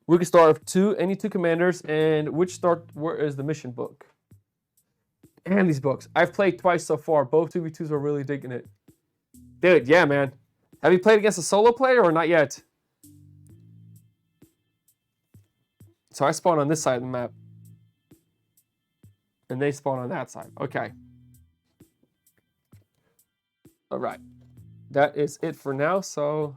We can start with any two commanders, and where is the mission book? And these books. I've played twice so far. Both 2v2s are really digging it. Dude, yeah, man. Have you played against a solo player or not yet? So I spawn on this side of the map. And they spawn on that side. Okay. All right. That is it for now, so...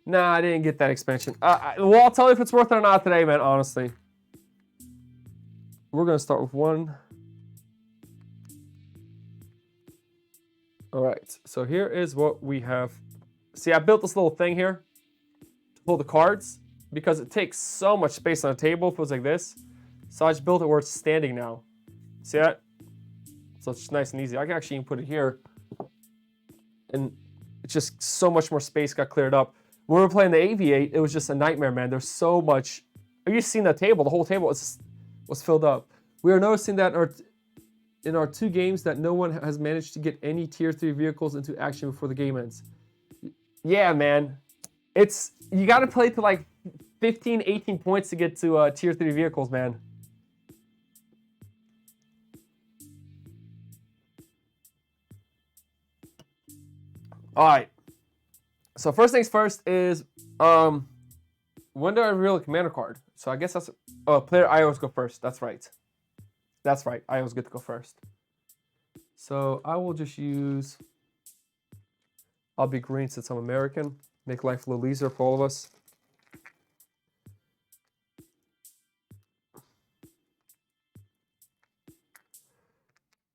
Nah, I didn't get that expansion. Well, I'll tell you if it's worth it or not today, man, honestly. We're going to start with one. All right, so here is what we have. See, I built this little thing here to pull the cards because it takes so much space on a table. It feels like this. So I just built it where it's standing now. See that? So it's just nice and easy. I can actually even put it here. And it's just so much more space got cleared up. When we were playing the AV8, it was just a nightmare, man. There's so much. Have you seen that table? The whole table was filled up. We are noticing that in our 2 games that no one has managed to get any tier 3 vehicles into action before the game ends. Yeah, man. You got to play to like 15, 18 points to get to tier 3 vehicles, man. All right. So first things first is when do I reveal a commander card? So I guess that's player I always go first. That's right. That's right. I always get to go first. So I will just use... I'll be green since I'm American. Make life a little easier for all of us.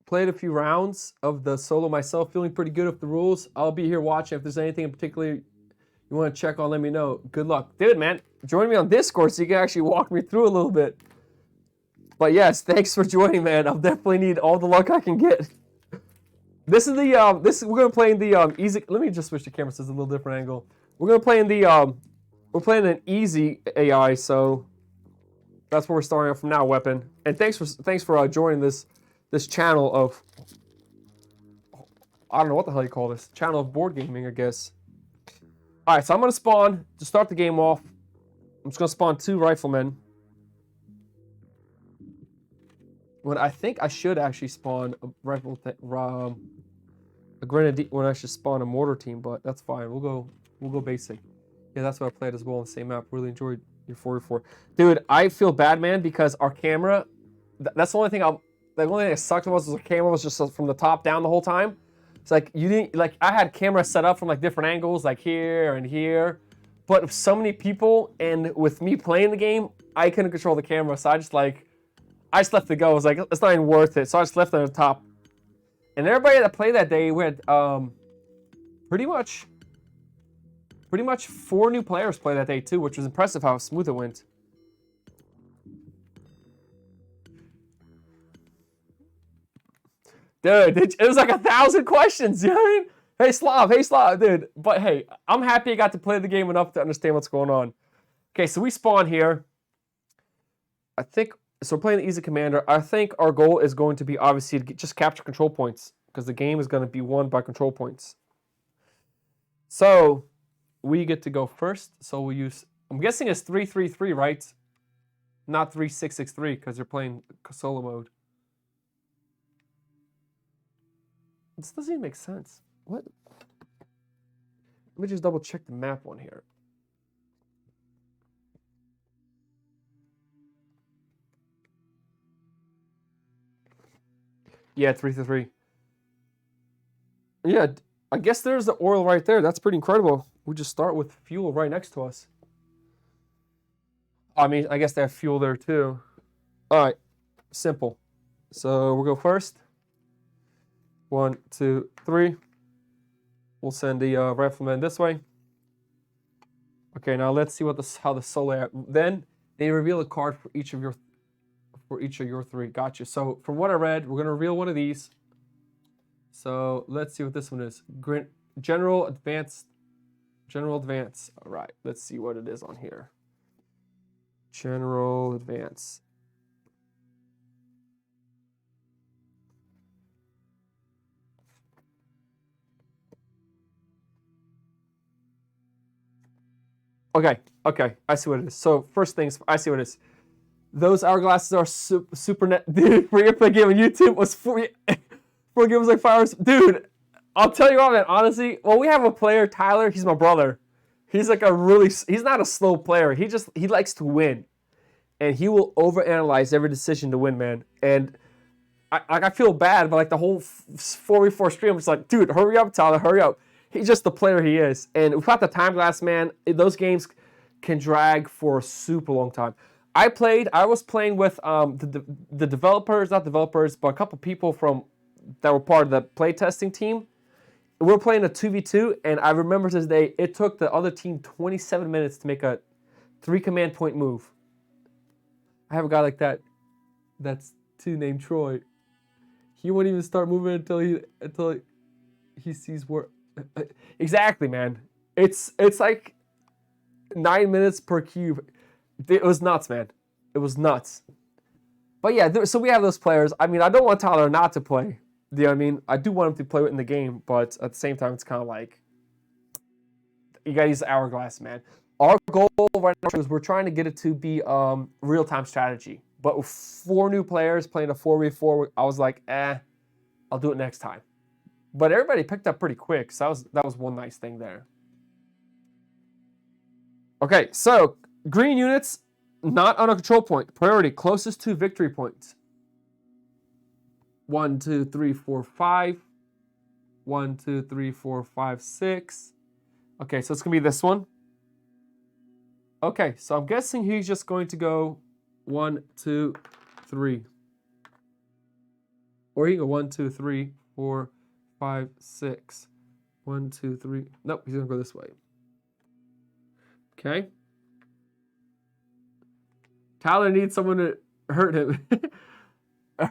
Played a few rounds of the solo myself. Feeling pretty good with the rules. I'll be here watching. If there's anything in particular you want to check on, let me know. Good luck. Dude, man, join me on Discord so you can actually walk me through a little bit. But yes, thanks for joining, man. I'll definitely need all the luck I can get. This is the we're gonna play in the easy. Let me just switch the camera so it's a little different angle. We're gonna play in the we're playing an easy AI, so that's where we're starting off from now. Weapon, and thanks for joining this channel of, I don't know what the hell you call this, channel of board gaming, I guess. All right, so I'm gonna spawn to start the game off. I'm just gonna spawn 2 riflemen. When I think I should actually spawn a grenadier when I should spawn a mortar team, but that's fine. We'll go basic. Yeah, that's what I played as well on the same map. Really enjoyed your 44. Dude, I feel bad, man, because our camera. That's the only thing the only thing that sucked was the camera was just from the top down the whole time. It's like you didn't like I had camera set up from like different angles, like here and here. But with so many people and with me playing the game, I couldn't control the camera, so I just left it go. I was like, it's not even worth it. So I just left it at the top. And everybody that played that day, we had pretty much 4 new players play that day too, which was impressive how smooth it went. Dude, it was like 1,000 questions, you know what I mean? Hey Slav, dude. But hey, I'm happy I got to play the game enough to understand what's going on. Okay, so we spawn here. I think, so we're playing the easy commander. I think our goal is going to be obviously to just capture control points because the game is going to be won by control points. So we get to go first. So we use, I'm guessing it's 3-3-3, right? Not 3-6-6-3 because they're playing solo mode. This doesn't even make sense. What? Let me just double check the map one here. Yeah, 3-3. Yeah, I guess there's the oil right there. That's pretty incredible. We just start with fuel right next to us. I mean, I guess they have fuel there too. All right, simple. So we'll go first. 1, 2, 3. We'll send the rifleman this way. Okay, now let's see how the solo. Then they reveal a card for each of your 3. Gotcha. So from what I read, we're gonna reveal one of these. So let's see what this one is. General Advance. All right, let's see what it is on here. General Advance. Okay, okay, I see what it is. So first things, I see what it is. Those hourglasses are super net. Dude, free play game on YouTube was free. For games like Fires, dude. I'll tell you what, man. Honestly, well, we have a player, Tyler. He's my brother. He's like a really. He's not a slow player. He likes to win, and he will overanalyze every decision to win, man. And I feel bad, but like the whole 4v4 stream, I'm just like, dude, hurry up, Tyler, hurry up. He's just the player he is. And without the time glass, man, those games can drag for a super long time. I was playing with the developers, not developers, but a couple people that were part of the playtesting team. We were playing a 2v2, and I remember to this day, it took the other team 27 minutes to make a 3 command point move. I have a guy like that that's 2 named Troy. He won't even start moving until he sees where. Exactly, man. It's like 9 minutes per cube. It was nuts, man. It was nuts. But yeah, so we have those players. I mean, I don't want Tyler not to play. You know what I mean? I do want him to play in the game, but at the same time, it's kind of like you gotta use the hourglass, man. Our goal right now is we're trying to get it to be real-time strategy. But with 4 new players playing a 4v4, I was like, I'll do it next time. But everybody picked up pretty quick, so that was one nice thing there. Okay, so green units not on a control point. Priority closest to victory points. 1, 2, 3, 4, 5. 1, 2, 3, 4, 5, 6. Okay, so it's gonna be this one. Okay, so I'm guessing he's just going to go 1, 2, 3. Or he can go 1, 2, 3, 4, 5, 6. 1, 2, 3. Nope, he's gonna go this way. Okay. Tyler needs someone to hurt him.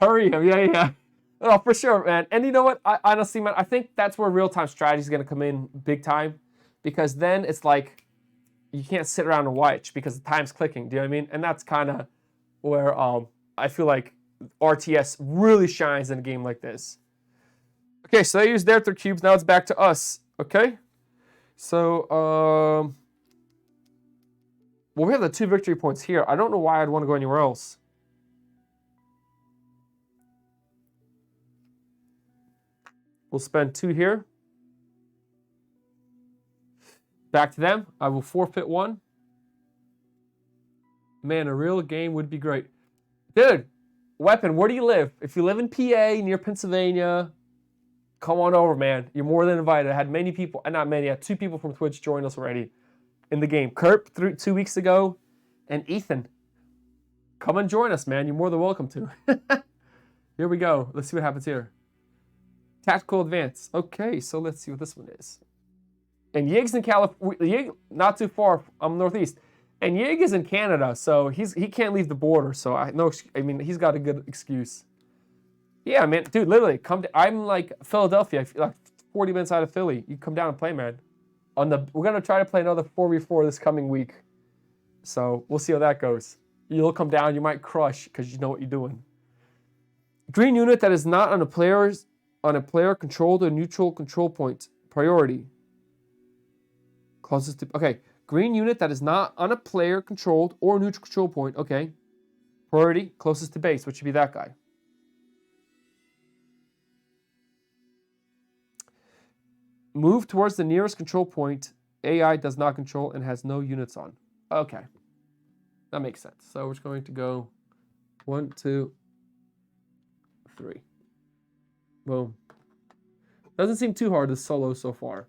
Hurry him, yeah. Oh, for sure, man. And you know what? Honestly, man, I think that's where real-time strategy is gonna come in big time, because then it's like you can't sit around and watch because the time's clicking. Do you know what I mean? And that's kind of where I feel like RTS really shines in a game like this. Okay, so they used their 3 cubes. Now it's back to us. Okay, so well, we have the 2 victory points here. I don't know why I'd want to go anywhere else. We'll spend 2 here. Back to them. I will forfeit 1. Man, a real game would be great. Dude, Weapon, where do you live? If you live in PA, near Pennsylvania, come on over, man. You're more than invited. I had many people, not many, I had 2 people from Twitch join us already in the game. Kurt, 2 weeks ago, and Ethan. Come and join us, man. You're more than welcome to. Here we go. Let's see what happens here. Tactical advance. Okay, so let's see what this one is. And Yig's in California. Yig, not too far. I'm northeast. And Yig is in Canada, so he can't leave the border. So I mean, he's got a good excuse. Yeah, man, dude, literally, I'm like Philadelphia, like 40 minutes out of Philly. You come down and play, man. We're gonna try to play another 4v4 this coming week. So we'll see how that goes. You'll come down, you might crush because you know what you're doing. Green unit that is not on a player controlled or neutral control point. Priority. Closest to, okay. Green unit that is not on a player controlled or neutral control point. Okay. Priority closest to base, which should be that guy. Move towards the nearest control point AI does not control and has no units on. Okay. That makes sense. So we're going to go 1, 2, 3. Boom. Doesn't seem too hard to solo so far.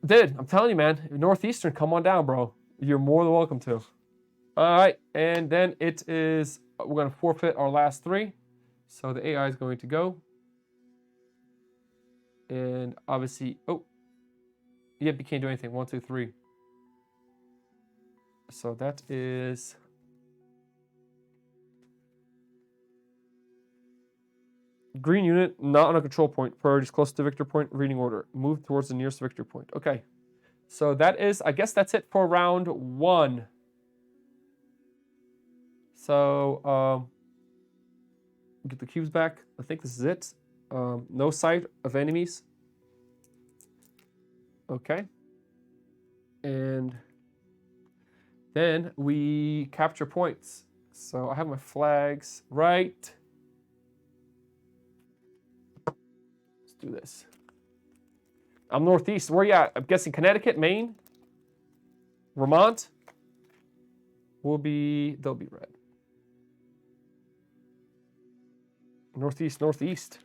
Dude, I'm telling you, man. Northeastern, come on down, bro. You're more than welcome to. All right, and then it is, we're going to forfeit our last 3. So the AI is going to go. And obviously, oh, yep, you can't do anything. 1, 2, 3. So that is green unit, not on a control point. Priorities close to victory point, reading order. Move towards the nearest victory point. Okay. So that is, I guess that's it for round 1. So, get the cubes back. I think this is it. No sight of enemies. Okay. And then we capture points. So I have my flags right. Let's do this. I'm northeast. Where you at? I'm guessing Connecticut, Maine, Vermont. They'll be red. Northeast, northeast.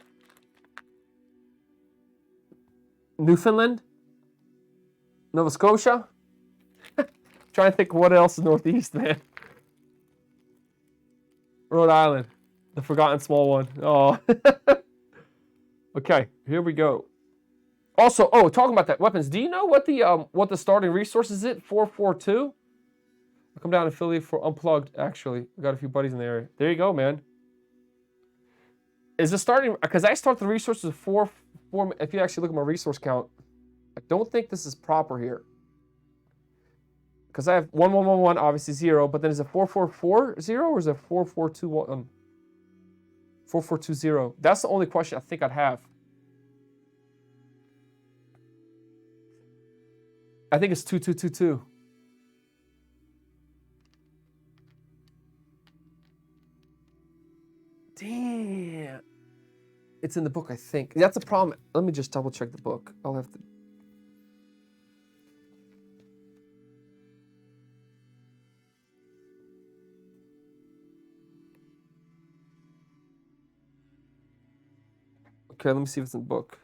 Newfoundland? Nova Scotia? Trying to think what else is northeast, man. Rhode Island. The forgotten small one. Oh. Okay, here we go. Also, talking about that weapons, do you know what the starting resources is? 442? I'll come down to Philly for Unplugged, actually. I got a few buddies in the area. There you go, man. Is the starting, because I start the resources with 4, if you actually look at my resource count, I don't think this is proper here. Because I have 1111, obviously 0, but then is it 4440 or is it 4421? 4420. That's the only question I think I'd have. I think it's 2222. Damn. It's in the book, I think. That's a problem. Let me just double check the book. I'll have to. Okay, let me see if it's in the book.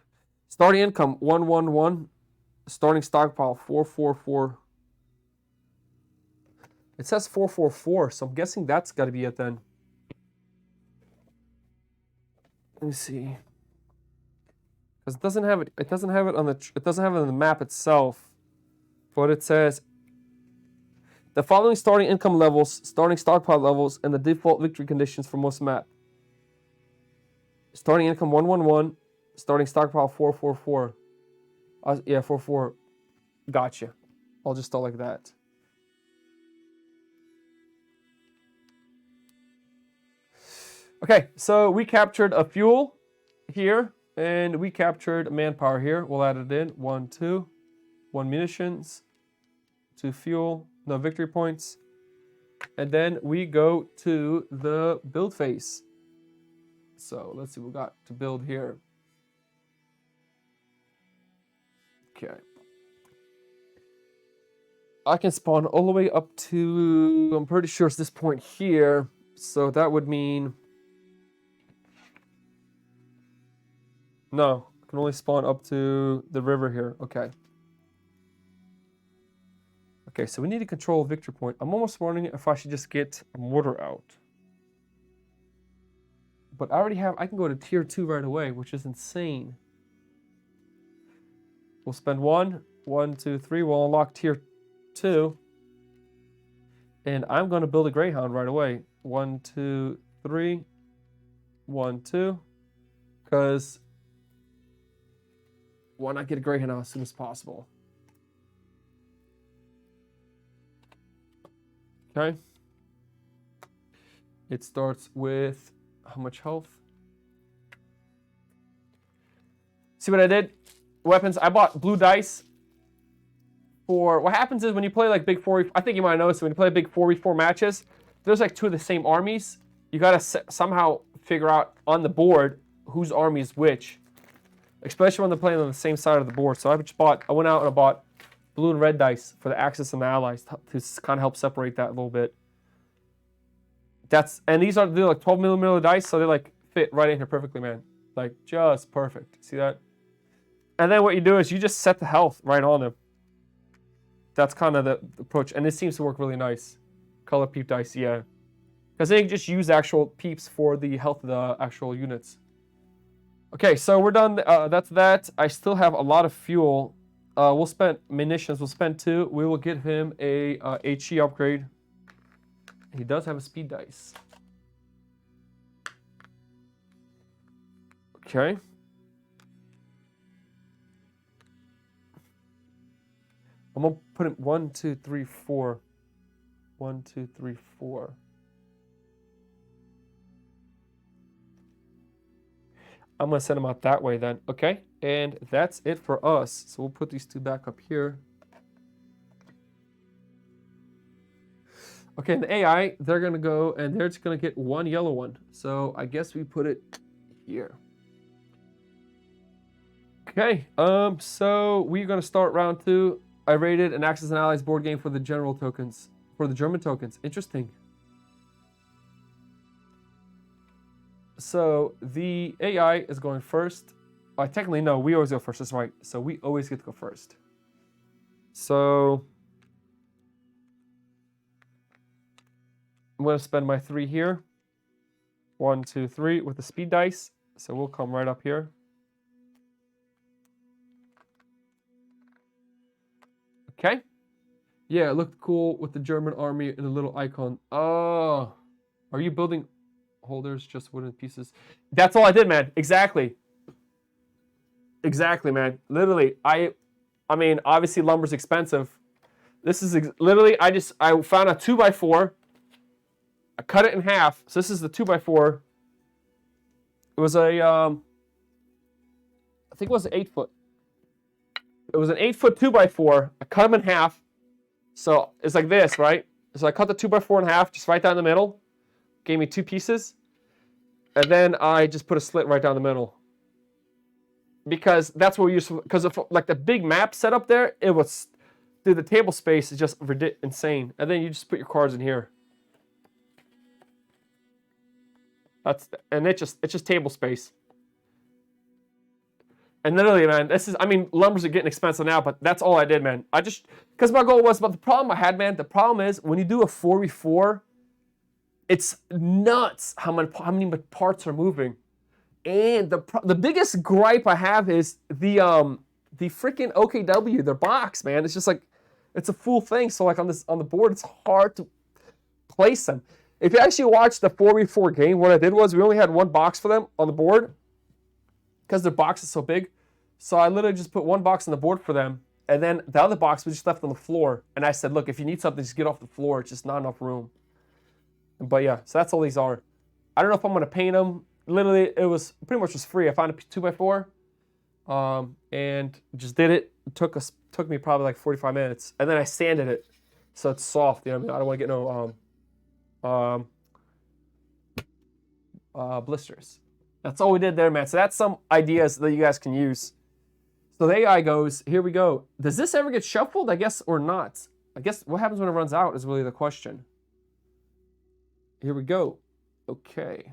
Starting income 111. Starting stockpile 444. It says 444, so I'm guessing that's got to be it then. Let me see. Because it doesn't have it. It doesn't have it on the. It doesn't have it on the map itself. But it says the following starting income levels, starting stockpile levels, and the default victory conditions for most map. Starting income 111, starting stockpile 444. Yeah, 44. Gotcha. I'll just start like that. Okay, so we captured a fuel here, and we captured manpower here. We'll add it in. 1, 2. 1 munitions. 2 fuel. No victory points. And then we go to the build phase. So let's see what we got to build here. Okay. I can spawn all the way up to, I'm pretty sure it's this point here. So that would mean, no, I can only spawn up to the river here. Okay. Okay, so we need to control victory point. I'm almost wondering if I should just get a mortar out. But I already have, I can go to tier 2 right away, which is insane. We'll spend 1, 2, 3. We'll unlock tier 2. And I'm going to build a Greyhound right away. 1, 2, 3. 1, 2. Because why not get a Greyhound out as soon as possible? Okay. It starts with how much health? See what I did? Weapons. I bought blue dice for, what happens is when you play like big 4v4, I think you might notice when you play big 4v4 matches, there's like 2 of the same armies. You gotta somehow figure out on the board whose army is which, especially when they're playing on the same side of the board. So I went out and I bought blue and red dice for the Axis and the Allies to kind of help separate that a little bit. And they're like 12mm dice, so they like fit right in here perfectly, man. Like just perfect. See that? And then what you do is you just set the health right on them. That's kind of the approach, and this seems to work really nice. Color peep dice, yeah. Because they just use actual peeps for the health of the actual units. Okay, so we're done. That's that. I still have a lot of fuel. We'll spend munitions. We'll spend 2. We will get him a HE upgrade. He does have a speed dice. Okay. I'm gonna put him 1, 2, 3, 4. 1, 2, 3, 4. I'm gonna send him out that way then. Okay, and that's it for us. So we'll put these 2 back up here. Okay, and the AI, they're gonna go and they're just gonna get one yellow one. So I guess we put it here. Okay, so we're gonna start round 2. I rated an Axis and Allies board game for the general tokens, for the German tokens. Interesting. So the AI is going first. Technically, no, we always go first. That's right. So we always get to go first. So I'm going to spend my 3 here. 1, 2, 3 with the speed dice. So we'll come right up here. Okay. Yeah, it looked cool with the German army and a little icon. Oh, are you building holders, just wooden pieces? That's all I did, man. Exactly. Exactly, man. Literally, I mean, obviously lumber's expensive. This is literally, I found a 2x4. I cut it in half. So this is the 2x4. It was a, I think it was an 8 foot. It was an 8 foot 2x4. I cut them in half. So it's like this, right? So I cut the 2x4 in half, just right down the middle. Gave me 2 pieces. And then I just put a slit right down the middle. Because that's what we use, because of like the big map setup there, it was, dude, the table space is just insane. And then you just put your cards in here. And it's just table space. And literally, man, lumbers are getting expensive now, but that's all I did, man. Because my goal was, but the problem I had, man, the problem is when you do a 4v4, it's nuts how many parts are moving. And the biggest gripe I have is the freaking OKW, their box, man. It's just like, it's a full thing. So like on the board, it's hard to place them. If you actually watch the 4v4 game, what I did was we only had one box for them on the board because their box is so big. So I literally just put one box on the board for them, and then the other box was just left on the floor. And I said, look, if you need something, just get off the floor. It's just not enough room. But yeah, so that's all these are. I don't know if I'm going to paint them. Literally, it was pretty much just free. I found a 2x4 and just did it. It took me probably like 45 minutes. And then I sanded it so it's soft. You know what I mean? I don't want to get no blisters. That's all we did there, man. So that's some ideas that you guys can use. So the AI goes, here we go. Does this ever get shuffled, I guess, or not? I guess what happens when it runs out is really the question. Here we go. Okay.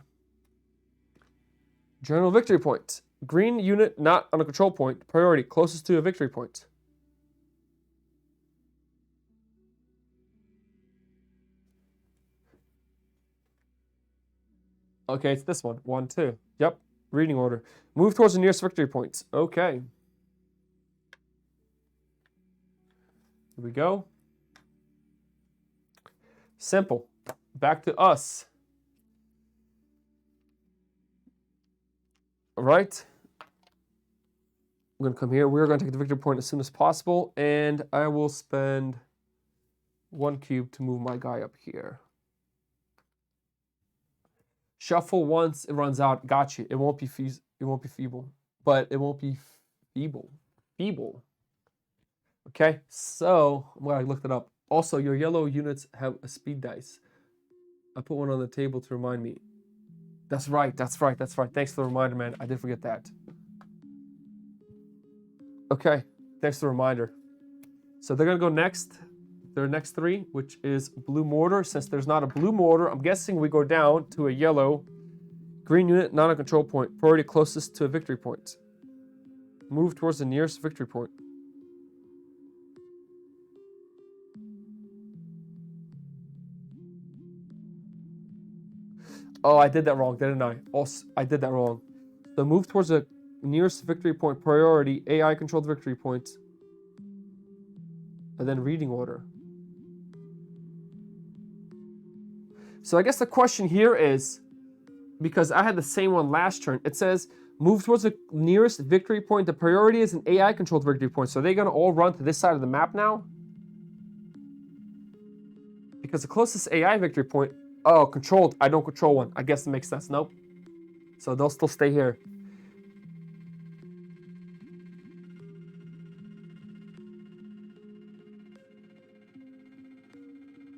General victory point. Green unit not on a control point. Priority closest to a victory point. Okay, it's this one. 1, 2. Yep. Reading order. Move towards the nearest victory point. Okay. Here we go. Simple. Back to us. All right. I'm going to come here. We're going to take the victory point as soon as possible. And I will spend 1 cube to move my guy up here. Shuffle once it runs out. Gotcha. It won't be feeble. But it won't be feeble. Feeble. Okay. So I'm glad I looked it up. Also, your yellow units have a speed dice. I put one on the table to remind me. That's right. That's right. That's right. Thanks for the reminder, man. I did forget that. Okay. Thanks for the reminder. So they're going to go next. Their next 3, which is blue mortar. Since there's not a blue mortar, I'm guessing we go down to a yellow. Green unit, not a control point. Priority closest to a victory point. Move towards the nearest victory point. Oh, I did that wrong, didn't I? Also, I did that wrong. So move towards the nearest victory point. Priority, AI controlled victory point. And then reading order. So I guess the question here is, because I had the same one last turn, it says move towards the nearest victory point. The priority is an AI controlled victory point. So are they going to all run to this side of the map now? Because the closest AI victory point, oh, controlled. I don't control one. I guess it makes sense. Nope. So they'll still stay here.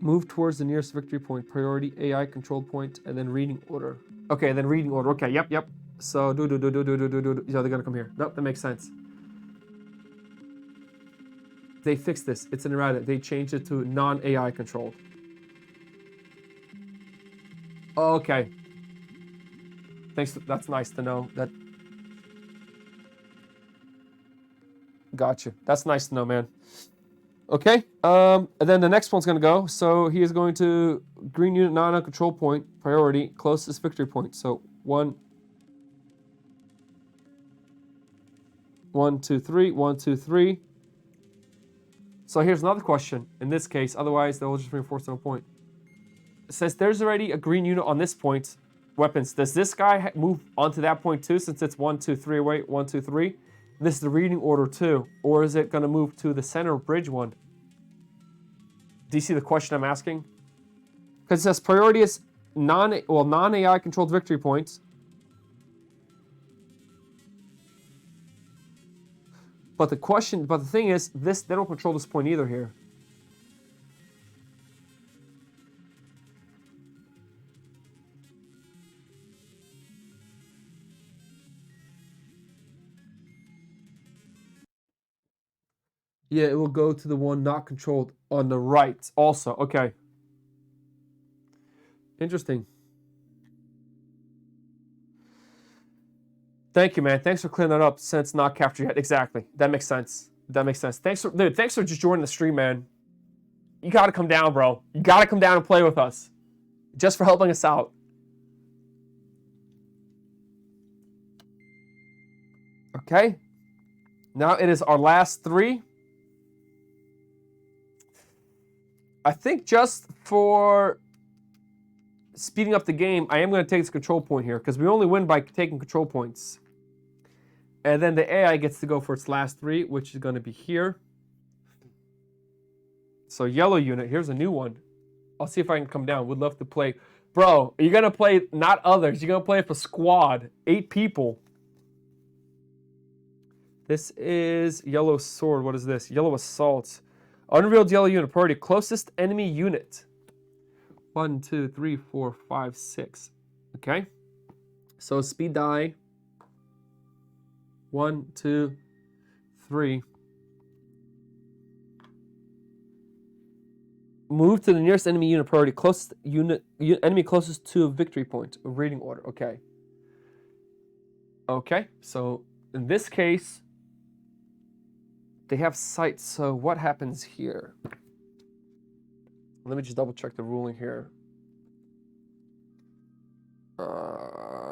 Move towards the nearest victory point, priority, AI control point, and then reading order. Okay, then reading order. Okay, yep. So do. Yeah, they're gonna come here. Nope, that makes sense. They fixed this. It's an errata. They changed it to non-AI controlled. Okay. Thanks. That's nice to know. That. Gotcha. That's nice to know, man. Okay. And then the next one's gonna go. So he is going to green unit non control point priority closest victory point. So 1, 2, 3, 1, 2, 3. So here's another question. In this case, otherwise they'll just reinforce on a point. It says there's already a green unit on this point. Weapons. Does this guy move onto that point too? Since it's 1, 2, 3 away. 1, 2, 3. This is the reading order too, or is it gonna move to the center bridge one? Do you see the question I'm asking? Because it says priority is non-AI controlled victory points. But the thing is, they don't control this point either here. Yeah, it will go to the one not controlled on the right also. Okay. Interesting. Thank you, man. Thanks for clearing that up since not captured yet. Exactly. That makes sense. Thanks for just joining the stream, man. You gotta come down, bro. You gotta come down and play with us. Just for helping us out. Okay. Now it is our last 3. I think just for speeding up the game, I am going to take this control point here because we only win by taking control points. And then the AI gets to go for its last 3, which is going to be here. So yellow unit, here's a new one. I'll see if I can come down. Would love to play. Bro, you're going to play not others. You're going to play with a squad. 8 people. This is yellow sword. What is this? Yellow assault. Unrevealed yellow unit priority. Closest enemy unit. 1, 2, 3, 4, 5, 6. Okay. So speed die. 1, 2, 3. Move to the nearest enemy unit priority. Closest enemy closest to a victory point. A reading order. Okay. Okay. So in this case, they have sight. So what happens here? Let me just double check the ruling here.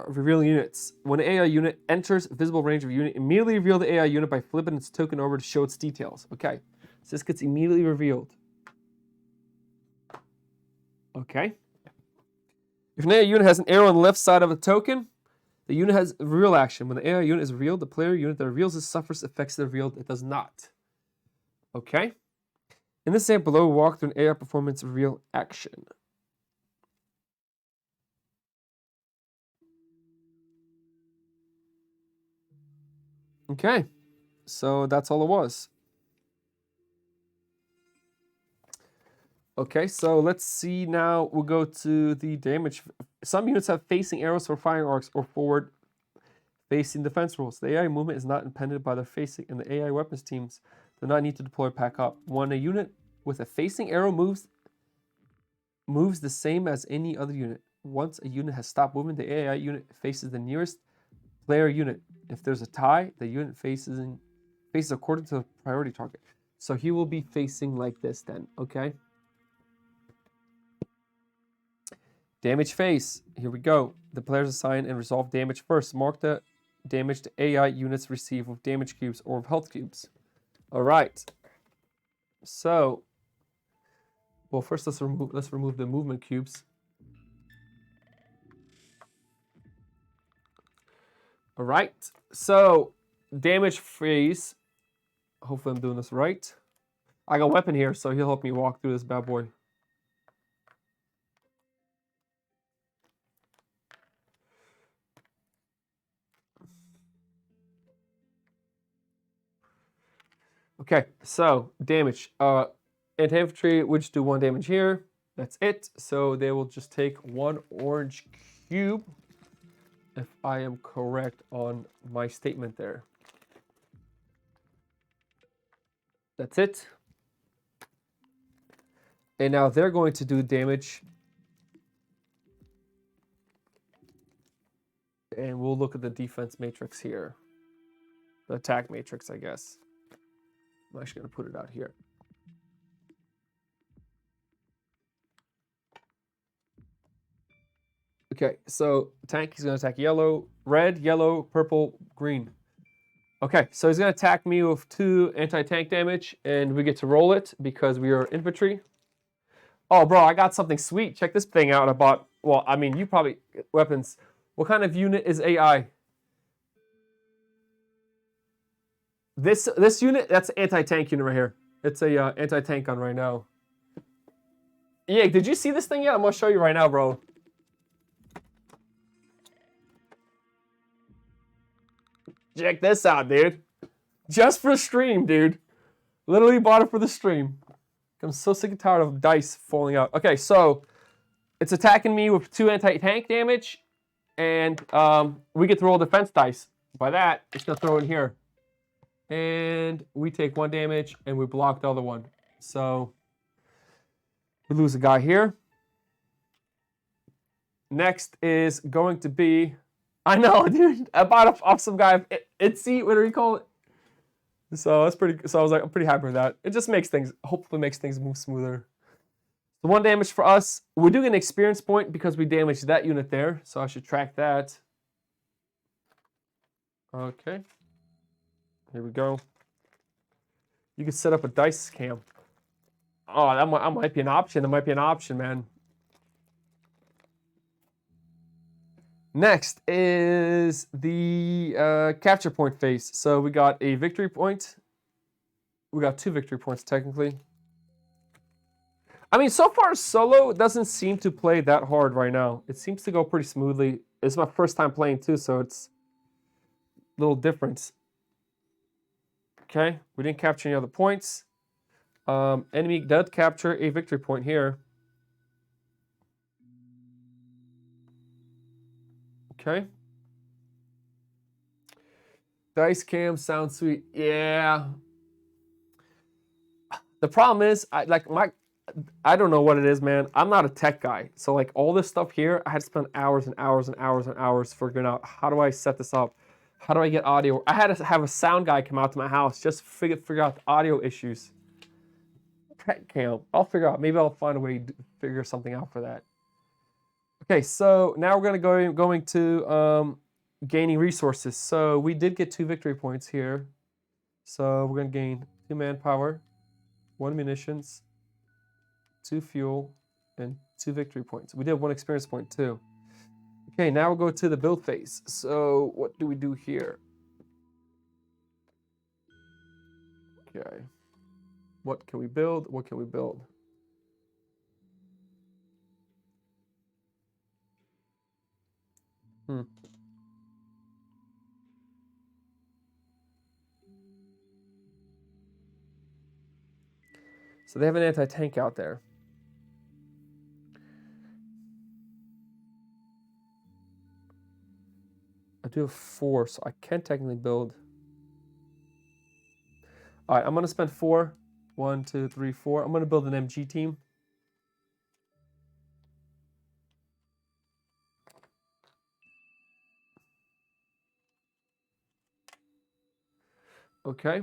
Reveal units. When an AI unit enters visible range of unit, immediately reveal the AI unit by flipping its token over to show its details. Okay. So this gets immediately revealed. Okay. If an AI unit has an arrow on the left side of a token, the unit has reveal action. When the AI unit is revealed, the player unit that reveals it suffers effects that revealed it does not. Okay. In this example below, walk through an AI performance reveal action. Okay. So that's all it was. Okay, so let's see now. We'll go to the damage. Some units have facing arrows for firing arcs or forward facing defense rules. The AI movement is not impeded by their facing, and the AI weapons teams do not need to deploy pack up. When a unit with a facing arrow moves the same as any other unit. Once a unit has stopped moving, the AI unit faces the nearest player unit. If there's a tie, the unit faces according to the priority target. So he will be facing like this then, okay? Damage phase. Here we go. The players assign and resolve damage first. Mark the damage the AI units receive with damage cubes or with health cubes. All right. So, well, first let's remove the movement cubes. All right. So, damage phase. Hopefully I'm doing this right. I got a weapon here, so he'll help me walk through this bad boy. Okay, so damage. Anti-infantry would just do 1 damage here. That's it. So they will just take 1 orange cube, if I am correct on my statement there. That's it. And now they're going to do damage. And we'll look at the defense matrix here. The attack matrix, I guess. I'm actually going to put it out here. Okay, so tank, he's going to attack yellow, red, yellow, purple, green. Okay, so he's going to attack me with 2 anti-tank damage, and we get to roll it because we are infantry. Oh, bro, I got something sweet. Check this thing out I bought. Well, I mean, you probably... Weapons. What kind of unit is AI? This unit, that's an anti-tank unit right here. It's a anti-tank gun right now. Yeah, did you see this thing yet? I'm going to show you right now, bro. Check this out, dude. Just for the stream, dude. Literally bought it for the stream. I'm so sick and tired of dice falling out. Okay, so it's attacking me with 2 anti-tank damage, and we get to roll defense dice. By that, it's gonna throw in here, and we take 1 damage, and we block the other one. So we lose a guy here. Next is going to be, I know, dude. I bought off some guy. Etsy, what do you call it? So that's pretty. So I was like, I'm pretty happy with that. It just makes things, hopefully makes things move smoother. So 1 damage for us. We're doing an experience point because we damaged that unit there. So I should track that. Okay. Here we go. You can set up a dice cam. Oh, that might be an option. That might be an option, man. Next is the capture point phase. So we got a victory point. We got 2 victory points, technically. I mean, so far, solo doesn't seem to play that hard right now. It seems to go pretty smoothly. It's my first time playing, too, so it's a little different. Okay, we didn't capture any other points. Enemy did capture a victory point here. Okay. Dice cam sounds sweet. Yeah. The problem is, I don't know what it is, man. I'm not a tech guy. So like all this stuff here, I had to spend hours and hours and hours and hours figuring out how do I set this up? How do I get audio? I had to have a sound guy come out to my house just to figure out the audio issues. Tech cam. I'll figure out. Maybe I'll find a way to figure something out for that. Okay, so now we're going to gaining resources. So we did get 2 victory points here. So we're going to gain 2 manpower, 1 munitions, 2 fuel, and 2 victory points. We did 1 experience point too. Okay, now we'll go to the build phase. So what do we do here? Okay. What can we build? What can we build? So they have an anti-tank out there. I do have 4, so I can technically build. All right, I'm going to spend 4. 1, 2, 3, 4. I'm going to build an MG team. Okay.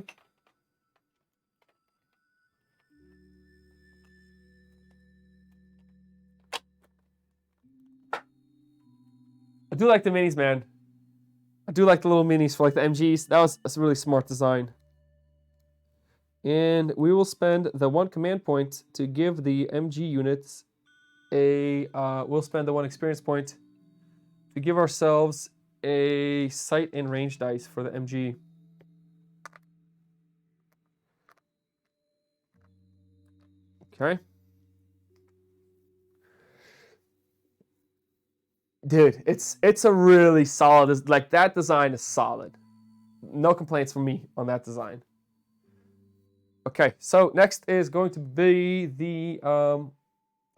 I do like the minis, man. I do like the little minis for like the MGs. That's a really smart design. And we will spend the 1 command point to give the MG units a... we'll spend the 1 experience point to give ourselves a sight and range dice for the MG. Okay. Dude, it's a really solid, like that design is solid. No complaints from me on that design. Okay, so next is going to be the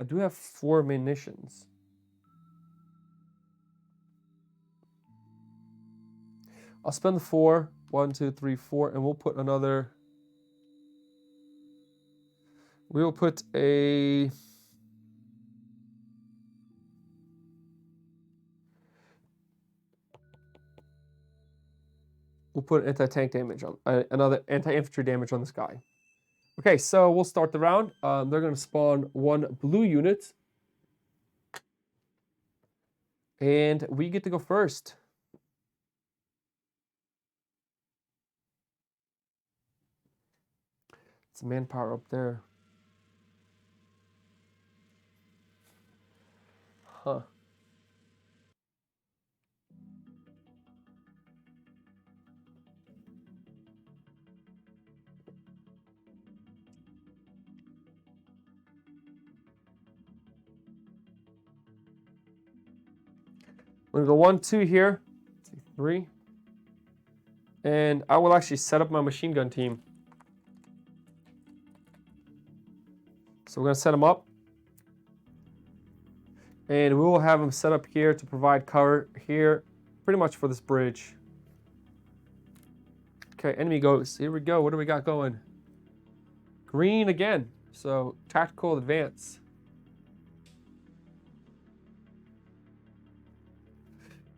I do have 4 munitions. I'll spend the 4. 1, 2, 3, 4, and we'll put another. We'll put a. We'll put anti-tank damage on another anti-infantry damage on this guy. Okay, so we'll start the round. They're going to spawn 1 blue unit. And we get to go first. It's manpower up there. Huh. We're going to go 1, 2 here. 3. And I will actually set up my machine gun team. So we're going to set them up. And we will have them set up here to provide cover here, pretty much for this bridge. Okay, enemy goes. Here we go. What do we got going? Green again. So tactical advance.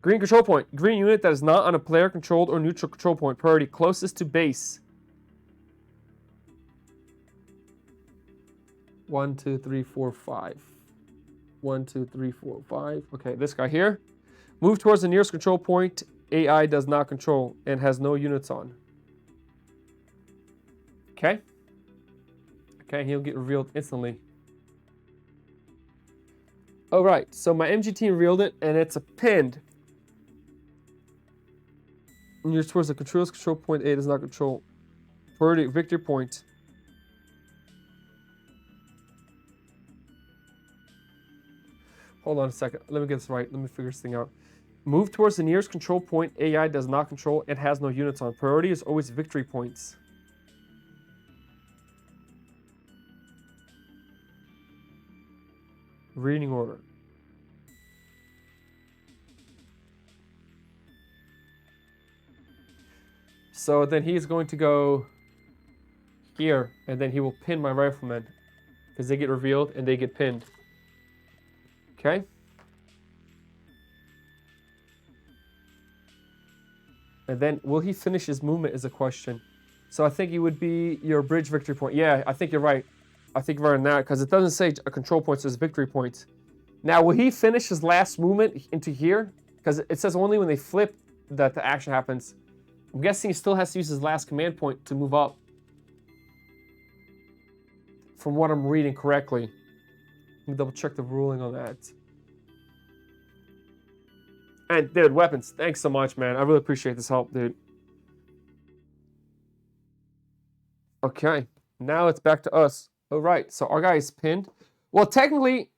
Green control point. Green unit that is not on a player controlled or neutral control point. Priority closest to base. 1, 2, 3, 4, 5. 1, 2, 3, 4, 5. Okay, this guy here. Move towards the nearest control point AI does not control and has no units on. Okay. Okay, he'll get revealed instantly. All right, so my MG team revealed it, and it's a pinned. And you're towards the control point A does not control. Priority victory point. Hold on a second. Let me get this right. Let me figure this thing out. Move towards the nearest control point AI does not control and has no units on. Priority is always victory points. Reading order. So then he's going to go here, and then he will pin my riflemen because they get revealed and they get pinned. Okay. And then will he finish his movement is a question. So I think it would be your bridge victory point. Yeah, I think you're right. I think you're right on that because it doesn't say a control point, it says victory point. Now, will he finish his last movement into here? Because it says only when they flip that the action happens. I'm guessing he still has to use his last command point to move up. From what I'm reading correctly. Let me double check the ruling on that. And dude, weapons. Thanks so much, man. I really appreciate this help, dude. Okay. Now it's back to us. All right. So our guy is pinned. Well, technically...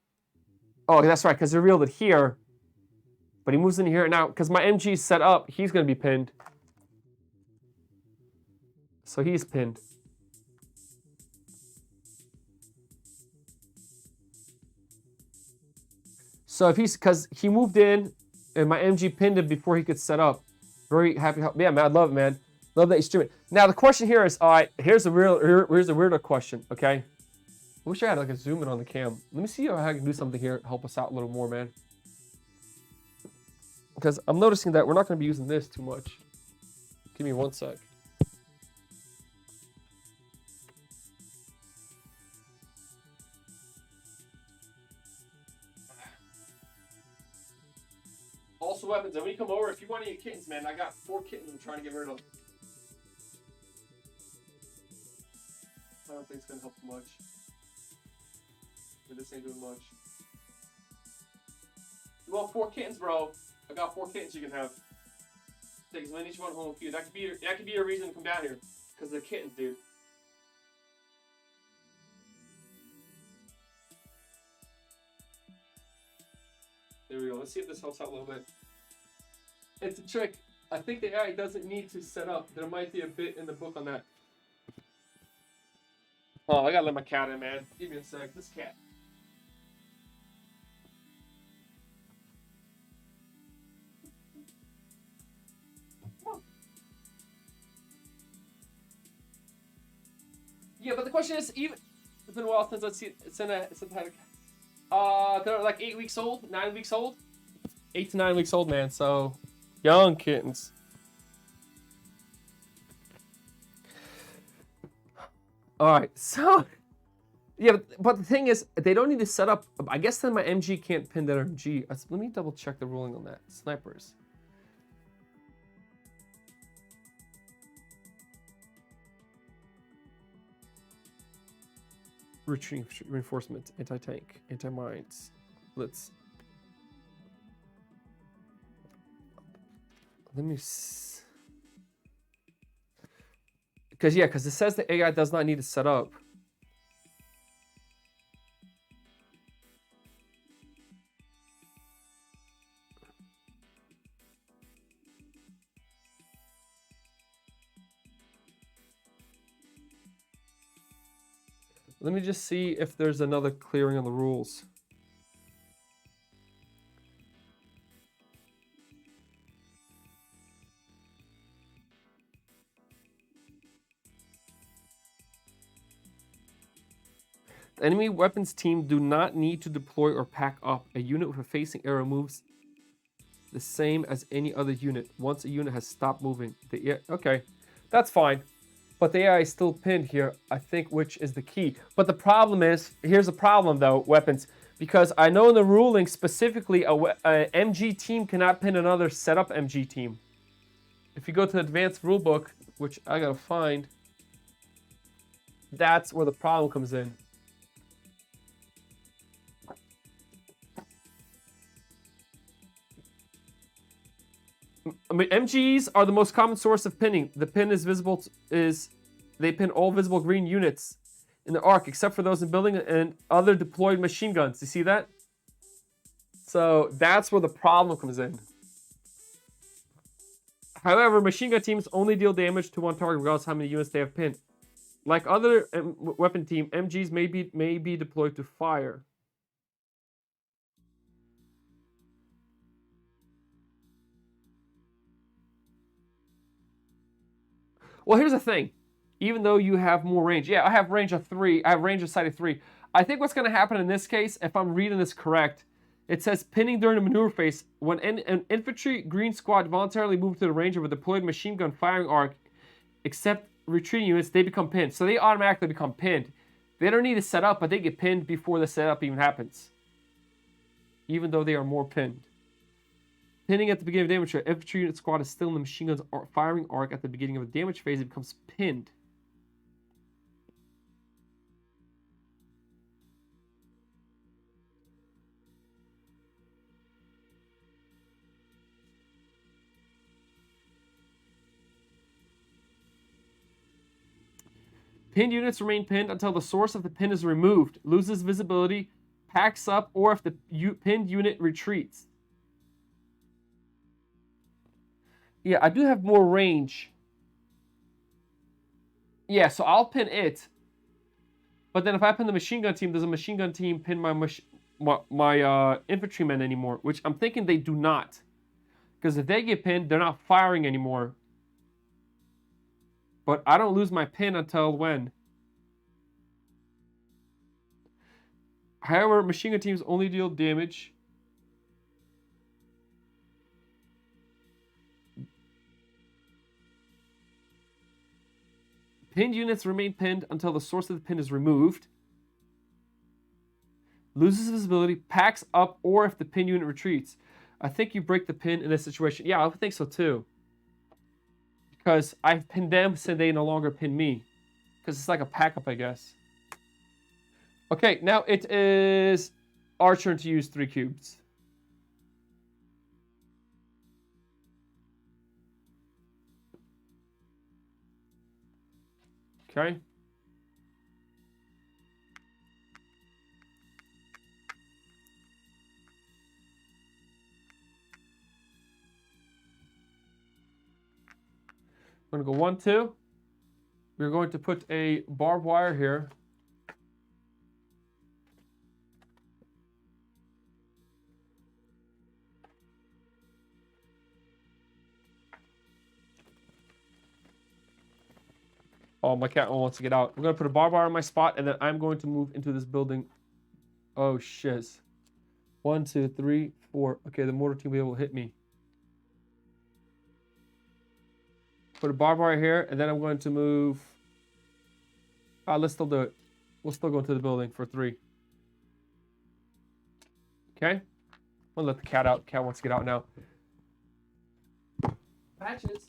Oh, that's right, because he revealed it here. But he moves in here now. Because my MG is set up, he's going to be pinned. So he's pinned. So if he's... Because he moved in, and my MG pinned him before he could set up. Very happy. Yeah, man, I love it, man. Love that you stream it. Now, the question here is... All right, here's a weirder question, okay? I wish I had like a zoom in on the cam. Let me see if I can do something here, help us out a little more, man. Because I'm noticing that we're not going to be using this too much. Give me 1 sec. Also weapons, and when you come over, if you want any kittens, man, I got 4 kittens I'm trying to get rid of. I don't think it's going to help too much. But this ain't doing much. You want 4 kittens, bro? I got 4 kittens you can have. Take as many as you want home with you. That could be your reason to come down here. Because they're kittens, dude. There we go. Let's see if this helps out a little bit. It's a trick. I think the AI doesn't need to set up. There might be a bit in the book on that. Oh, I gotta let my cat in, man. Give me a sec. This cat. Yeah, but the question is, even it's been a while since they're like 8 weeks old, 9 weeks old, 8 to 9 weeks old, man. So young kittens. All right, so yeah, but the thing is, they don't need to set up. I guess then my MG can't pin that MG. Let me double check the ruling on that. Snipers. Retreating reinforcement, anti-tank, anti-mines. Let me. Because yeah, because it says the AI does not need to set up. Let me just see if there's another clearing on the rules. The enemy weapons team do not need to deploy or pack up. A unit with a facing arrow moves the same as any other unit. Once a unit has stopped moving, okay, that's fine. But the AI is still pinned here, I think, which is the key. But the problem is, here's the problem though, weapons. Because I know in the ruling specifically, a MG team cannot pin another setup MG team. If you go to the advanced rulebook, which I gotta find, that's where the problem comes in. I mean, MGs are the most common source of pinning. The pin is visible, they pin all visible green units in the arc, except for those in building and other deployed machine guns. You see that? So that's where the problem comes in. However, machine gun teams only deal damage to one target regardless of how many units they have pinned. Like other weapon team, MGs may be deployed to fire. Well, here's the thing. Even though you have more range, yeah, I have range of 3. I have range of sight of 3. I think what's going to happen in this case, if I'm reading this correct, it says pinning during the maneuver phase. When an infantry green squad voluntarily move to the range of a deployed machine gun firing arc, except retreating units, they become pinned. So they automatically become pinned. They don't need to set up, but they get pinned before the setup even happens. Even though they are more pinned. Pinning at the beginning of damage, an infantry unit squad is still in the machine gun's firing arc at the beginning of the damage phase. It becomes pinned. Pinned units remain pinned until the source of the pin is removed, loses visibility, packs up, or if the pinned unit retreats. Yeah, I do have more range. Yeah, so I'll pin it. But then if I pin the machine gun team, does a machine gun team pin my infantrymen anymore? Which I'm thinking they do not. Because if they get pinned, they're not firing anymore. But I don't lose my pin until when? However, machine gun teams only deal damage. Pinned units remain pinned until the source of the pin is removed. Loses visibility, packs up, or if the pin unit retreats. I think you break the pin in this situation. Yeah, I think so too. Because I've pinned them so they no longer pin me. Because it's like a pack up, I guess. Okay, now it is our turn to use 3 cubes. Okay. I'm going to go 1, 2. We're going to put a barbed wire here. Oh, my cat wants to get out. I'm going to put a barbed wire on my spot, and then I'm going to move into this building. Oh, shiz. 1, 2, 3, 4. Okay, the mortar team will be able to hit me. Put a barbed wire here, and then I'm going to move. Let's still do it. We'll still go into the building for 3. Okay. I'm going to let the cat out. Cat wants to get out now. Patches.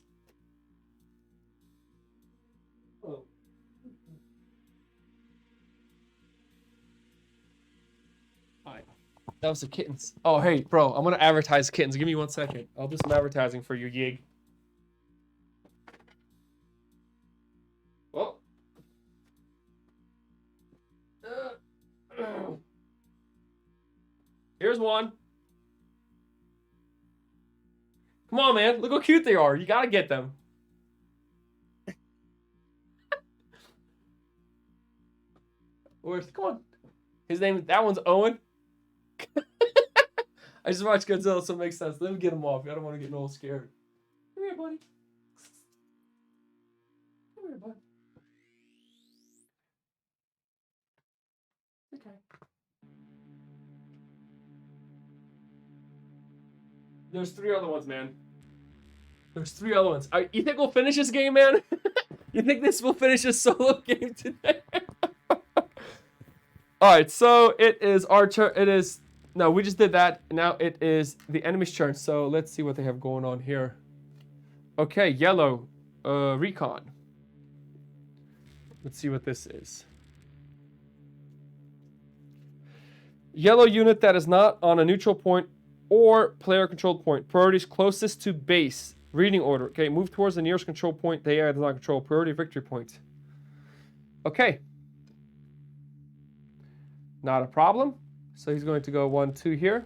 Oh. Alright. That was the kittens. Oh, hey, bro. I'm going to advertise kittens. Give me 1 second. I'll do some advertising for you, Yig. Well. Here's one. Come on, man. Look how cute they are. You gotta get them. Come on. His name, that one's Owen. I just watched Godzilla, so it makes sense. Let me get him off. I don't want to get Noel scared. Come here, buddy. Come here, bud. Okay. There's 3 other ones, man. There's 3 other ones. You think we'll finish this game, man? You think this will finish a solo game today? Alright, so it is our turn. It is... No, we just did that. Now it is the enemy's turn. So let's see what they have going on here. Okay, yellow. Recon. Let's see what this is. Yellow unit that is not on a neutral point or player controlled point. Priorities closest to base. Reading order. Okay, move towards the nearest control point. The AI does not control. Priority victory point. Okay. Not a problem. So he's going to go 1, 2 here.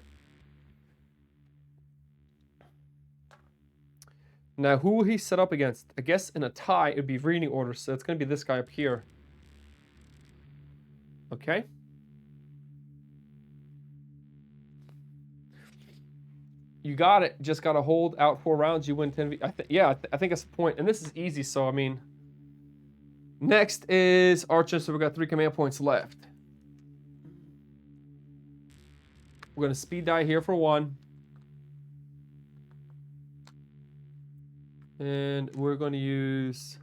Now, who will he set up against? I guess in a tie, it would be reading order. So it's going to be this guy up here. Okay. You got it. Just got to hold out 4 rounds. You win 10. Yeah, I think that's the point. And this is easy. So, I mean, next is Archer. So we've got 3 command points left. We're going to speed die here for 1. And we're going to use...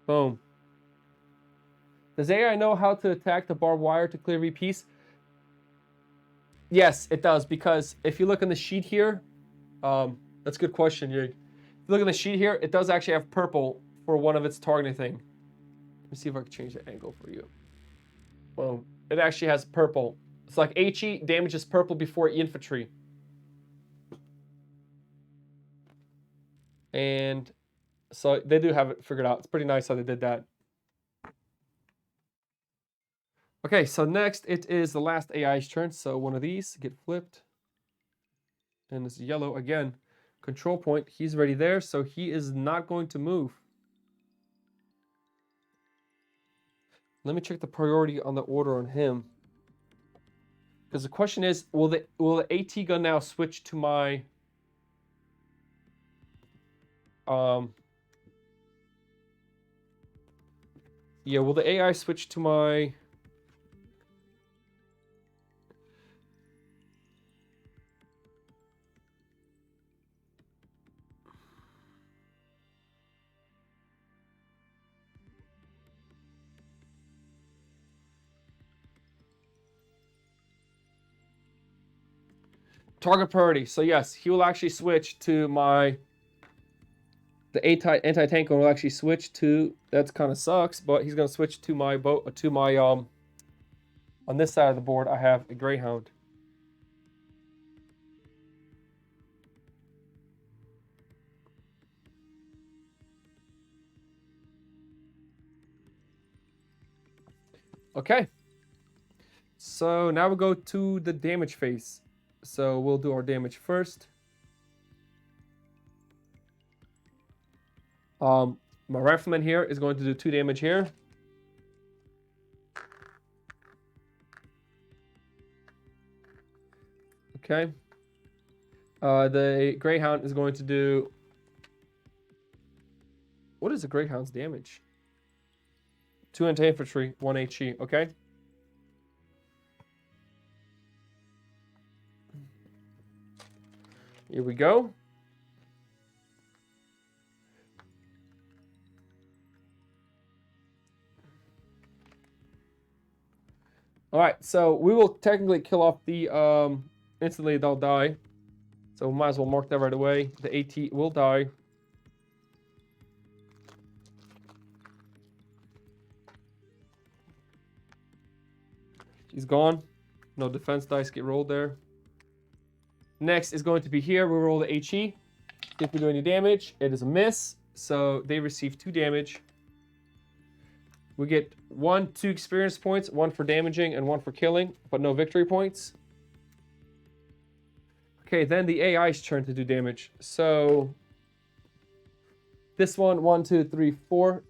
Boom. Does AI know how to attack the barbed wire to clear VPs? Yes, it does. Because if you look on the sheet here... that's a good question, Yig. If you look at the sheet here, it does actually have purple for one of its targeting thing. Let me see if I can change the angle for you. Boom. It actually has purple. It's like HE damages purple before infantry. And so they do have it figured out. It's pretty nice how they did that. Okay, so next it is the last AI's turn. So one of these get flipped. And it's yellow again. Control point. He's already there, so he is not going to move. Let me check the priority on the order on him. Because the question is, will the AT gun now switch to my... Yeah, will the AI switch to my... Target priority. So yes, he will actually switch to my... The anti-tank gun will actually switch to... That kind of sucks, but he's going to switch to my boat, to my... On this side of the board, I have a Greyhound. Okay. So now we'll go to the damage phase. So we'll do our damage first. My rifleman here is going to do 2 damage here. Okay. The Greyhound is going to do... What is the Greyhound's damage? 2 anti-infantry, 1 HE, okay? Here we go. All right, so we will technically kill off the instantly they'll die. So we might as well mark that right away. The AT will die. He's gone. No defense dice get rolled there. Next is going to be here. We'll roll the HE. If we do any damage, it is a miss. So they receive 2 damage. We get 2 experience points, 1 for damaging and 1 for killing, but no victory points. Okay, then the AI's turn to do damage. So this one, 1, 2, 3, 4.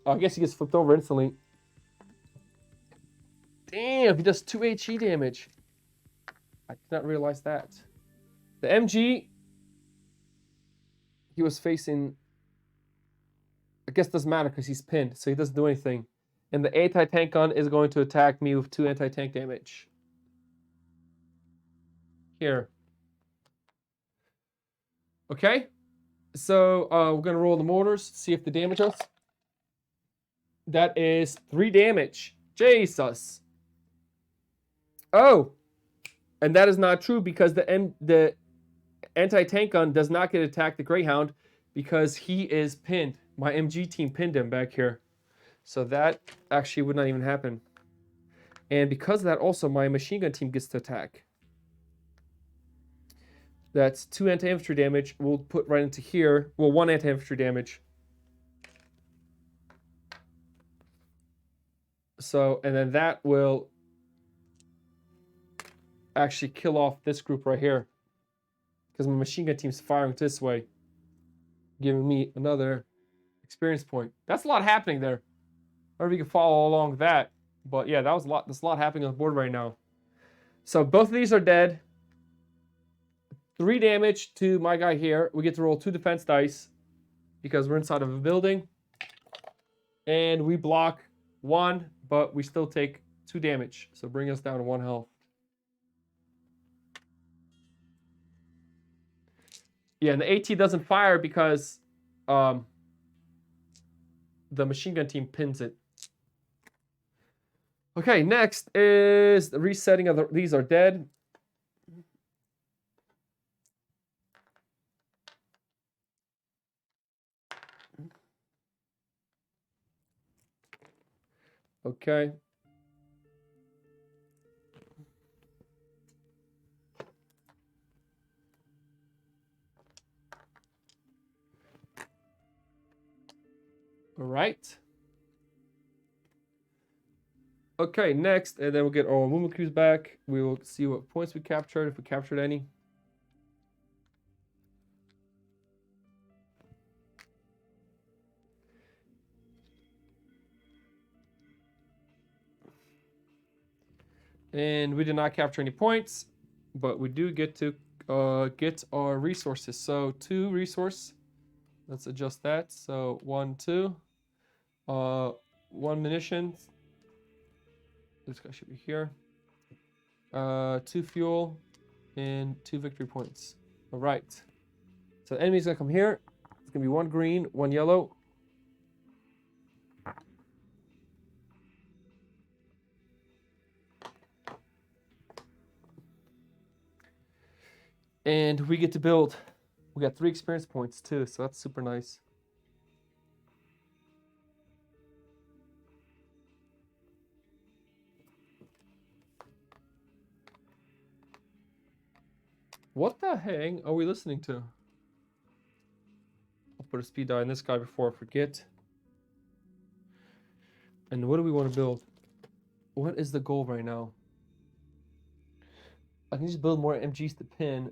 I guess he gets flipped over instantly. Damn, he does 2 HE damage. I did not realize that. The MG, he was facing... I guess it doesn't matter because he's pinned, so he doesn't do anything. And the anti-tank gun is going to attack me with 2 anti-tank damage. Here. Okay. So we're going to roll the mortars, see if they damage us. That is 3 damage. Jesus. Oh. And that is not true because the anti-tank gun does not get attacked the Greyhound because he is pinned. My MG team pinned him back here. So that actually would not even happen. And because of that also, my machine gun team gets to attack. That's 2 anti-infantry damage. We'll put right into here. Well, 1 anti-infantry damage. So, and then that will actually kill off this group right here. Because my machine gun team's firing this way. Giving me another experience point. That's a lot happening there. I don't know if you can follow along with that. But yeah, that was a lot. There's a lot happening on the board right now. So both of these are dead. 3 damage to my guy here. We get to roll 2 defense dice because we're inside of a building. And we block 1, but we still take 2 damage. So bring us down to 1 health. Yeah, and the AT doesn't fire because the machine gun team pins it. Okay, next is the resetting of these are dead. Okay. All right. Okay, next, and then we'll get our movement cues back. We will see what points we captured, if we captured any. And we did not capture any points, but we do get to get our resources. So 2 resource. Let's adjust that. So 1, 2. 1 munitions. This guy should be here. 2 fuel and 2 victory points. All right. So the enemy's gonna come here. It's gonna be 1 green, 1 yellow. And we get to build. We got 3 experience points too, so that's super nice. What the heck are we listening to? I'll put a speed die on this guy before I forget. And what do we want to build? What is the goal right now? I can just build more MGs to pin.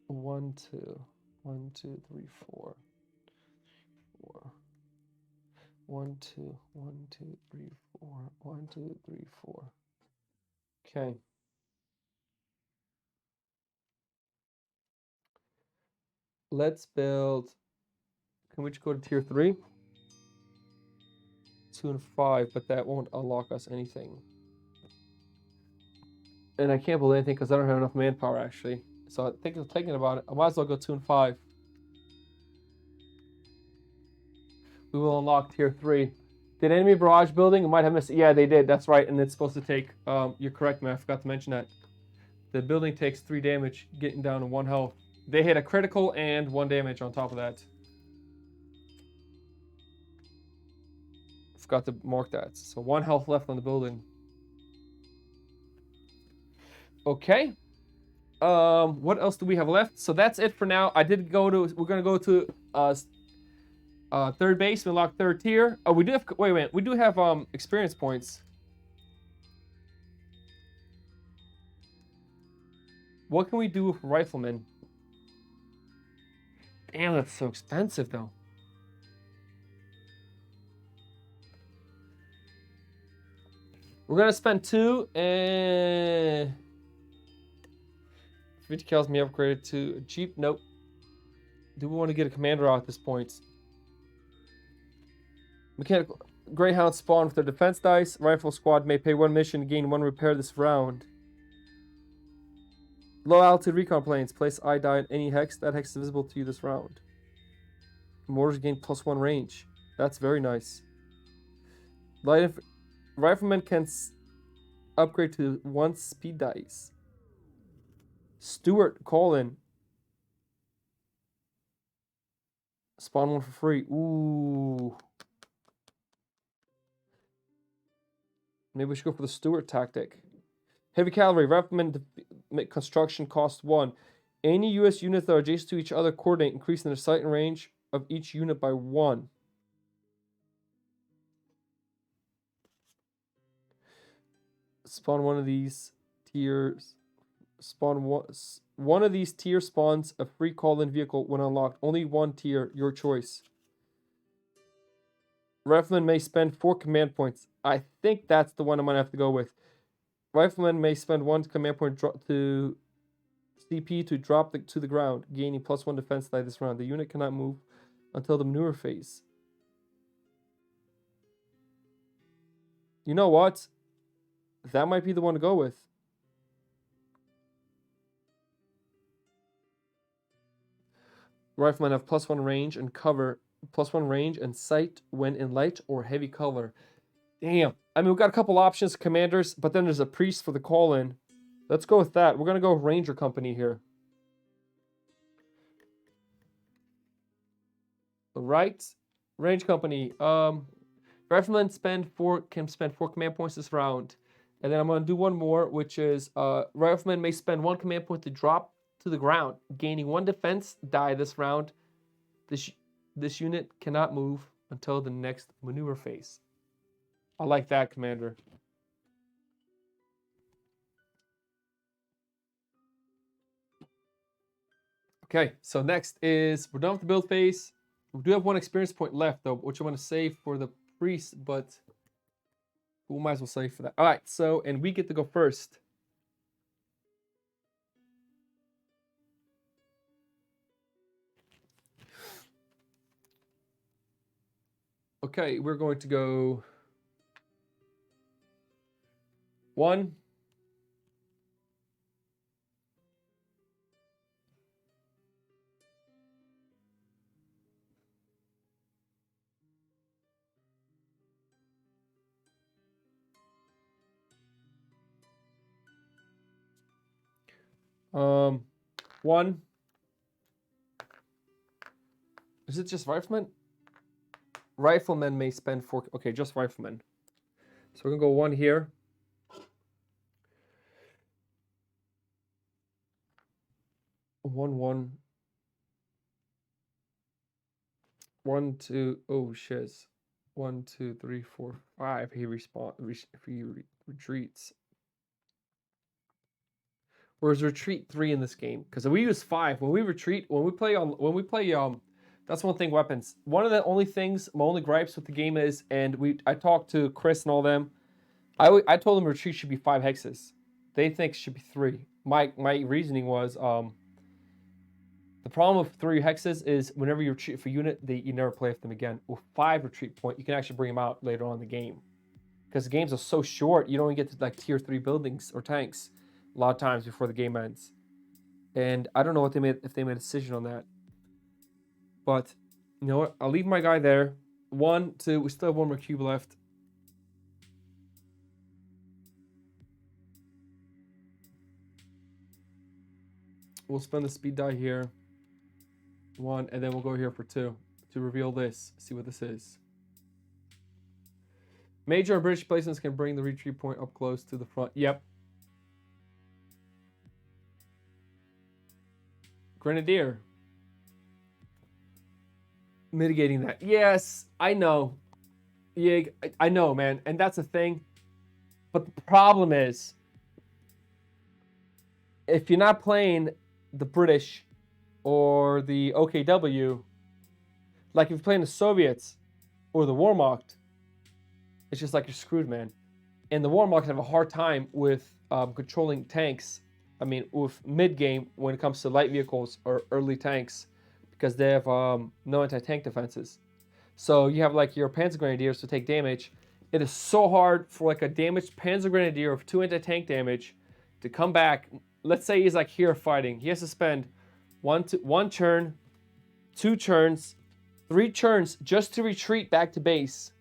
One, two, 1, 2, 3, 4. 1, 2, 1, 2, 3, 4. 1, 2, 3, 4. Okay. Let's build. Can we just go to tier 3? 2 and 5, but that won't unlock us anything. And I can't build anything because I don't have enough manpower actually. So I think I'm thinking about it. I might as well go 2 and 5. We will unlock tier 3. Did enemy barrage building? I might have missed it. Yeah, they did. That's right. And it's supposed to take. You're correct, man. I forgot to mention that. The building takes 3 damage, getting down to 1 health. They hit a critical and 1 damage on top of that. Forgot to mark that. So 1 health left on the building. Okay. What else do we have left? So that's it for now. I did go to. We're gonna go to third base. We unlock 3rd tier. Oh, we do have. Wait. We do have experience points. What can we do with riflemen? Damn, that's so expensive though. We're gonna spend 2 and 50 cows me upgraded to a Jeep. Nope. Do we want to get a commander out at this point? Mechanical Greyhound spawn with their defense dice. Rifle squad may pay 1 mission to gain 1 repair this round. Low altitude recon planes. Place I die in any hex. That hex is visible to you this round. Mortars gain +1 range. That's very nice. Riflemen can upgrade to 1 speed dice. Stuart, call in. Spawn 1 for free. Ooh. Maybe we should go for the Stuart tactic. Heavy cavalry. Riflemen construction cost 1. Any U.S. units that are adjacent to each other coordinate, increasing their sight and range of each unit by 1. Spawn 1 of these tiers. Spawn 1 of these tier spawns a free call-in vehicle when unlocked. Only 1 tier, your choice. Rifleman may spend 4 command points. I think that's the one I'm gonna have to go with. Rifleman may spend 1 command point to CP to drop to the ground, gaining +1 defense die this round. The unit cannot move until the maneuver phase. You know what? That might be the one to go with. Riflemen have +1 range and cover, +1 range and sight when in light or heavy color. Damn. I mean, we've got a couple options, commanders, but then there's a priest for the call-in. Let's go with that. We're going to go with Ranger Company here. Right. Range Company. Riflemen can spend 4 command points this round. And then I'm going to do one more, which is Riflemen may spend 1 command point to drop to the ground, gaining 1 defense die this round. This unit cannot move until the next maneuver phase. I like that, Commander. Okay, so next is we're done with the build phase. We do have 1 experience point left, though, which I want to save for the priest, but we might as well save for that. All right, so, and we get to go first. Okay, we're going to go 1. One. Is it just riflemen? Riflemen may spend 4. Okay, just riflemen. So we're gonna go 1 here. 1, 1. 1, 2. Oh shiz. 1, 2, 3, 4, 5. He retreats. Or is retreat 3 in this game? Because we use 5 when we retreat. When we play That's one thing, weapons. One of the only things, my only gripes with the game is, and I talked to Chris and all them, I told them retreat should be 5 hexes. They think it should be 3. My reasoning was, the problem with 3 hexes is whenever you retreat for unit, you never play with them again. With 5 retreat point, you can actually bring them out later on in the game. Because the games are so short, you don't even get to like tier 3 buildings or tanks a lot of times before the game ends. And I don't know if they made a decision on that. But you know what? I'll leave my guy there. 1, 2. We still have 1 more cube left. We'll spend the speed die here. 1, and then we'll go here for 2 to reveal this. See what this is. Major and British placements can bring the retreat point up close to the front. Yep. Grenadier. Mitigating that. Yes, I know. Yeah, I know, man. And that's the thing. But the problem is, if you're not playing the British or the OKW, like if you're playing the Soviets or the Wehrmacht, it's just like you're screwed, man. And the Wehrmacht have a hard time with controlling tanks. I mean, with mid-game when it comes to light vehicles or early tanks, because they have no anti-tank defenses. So you have like your Panzer Grenadiers to take damage. It is so hard for like a damaged Panzer Grenadier with 2 anti-tank damage to come back. Let's say he's like here fighting. He has to spend one turn, 2 turns, 3 turns just to retreat back to base.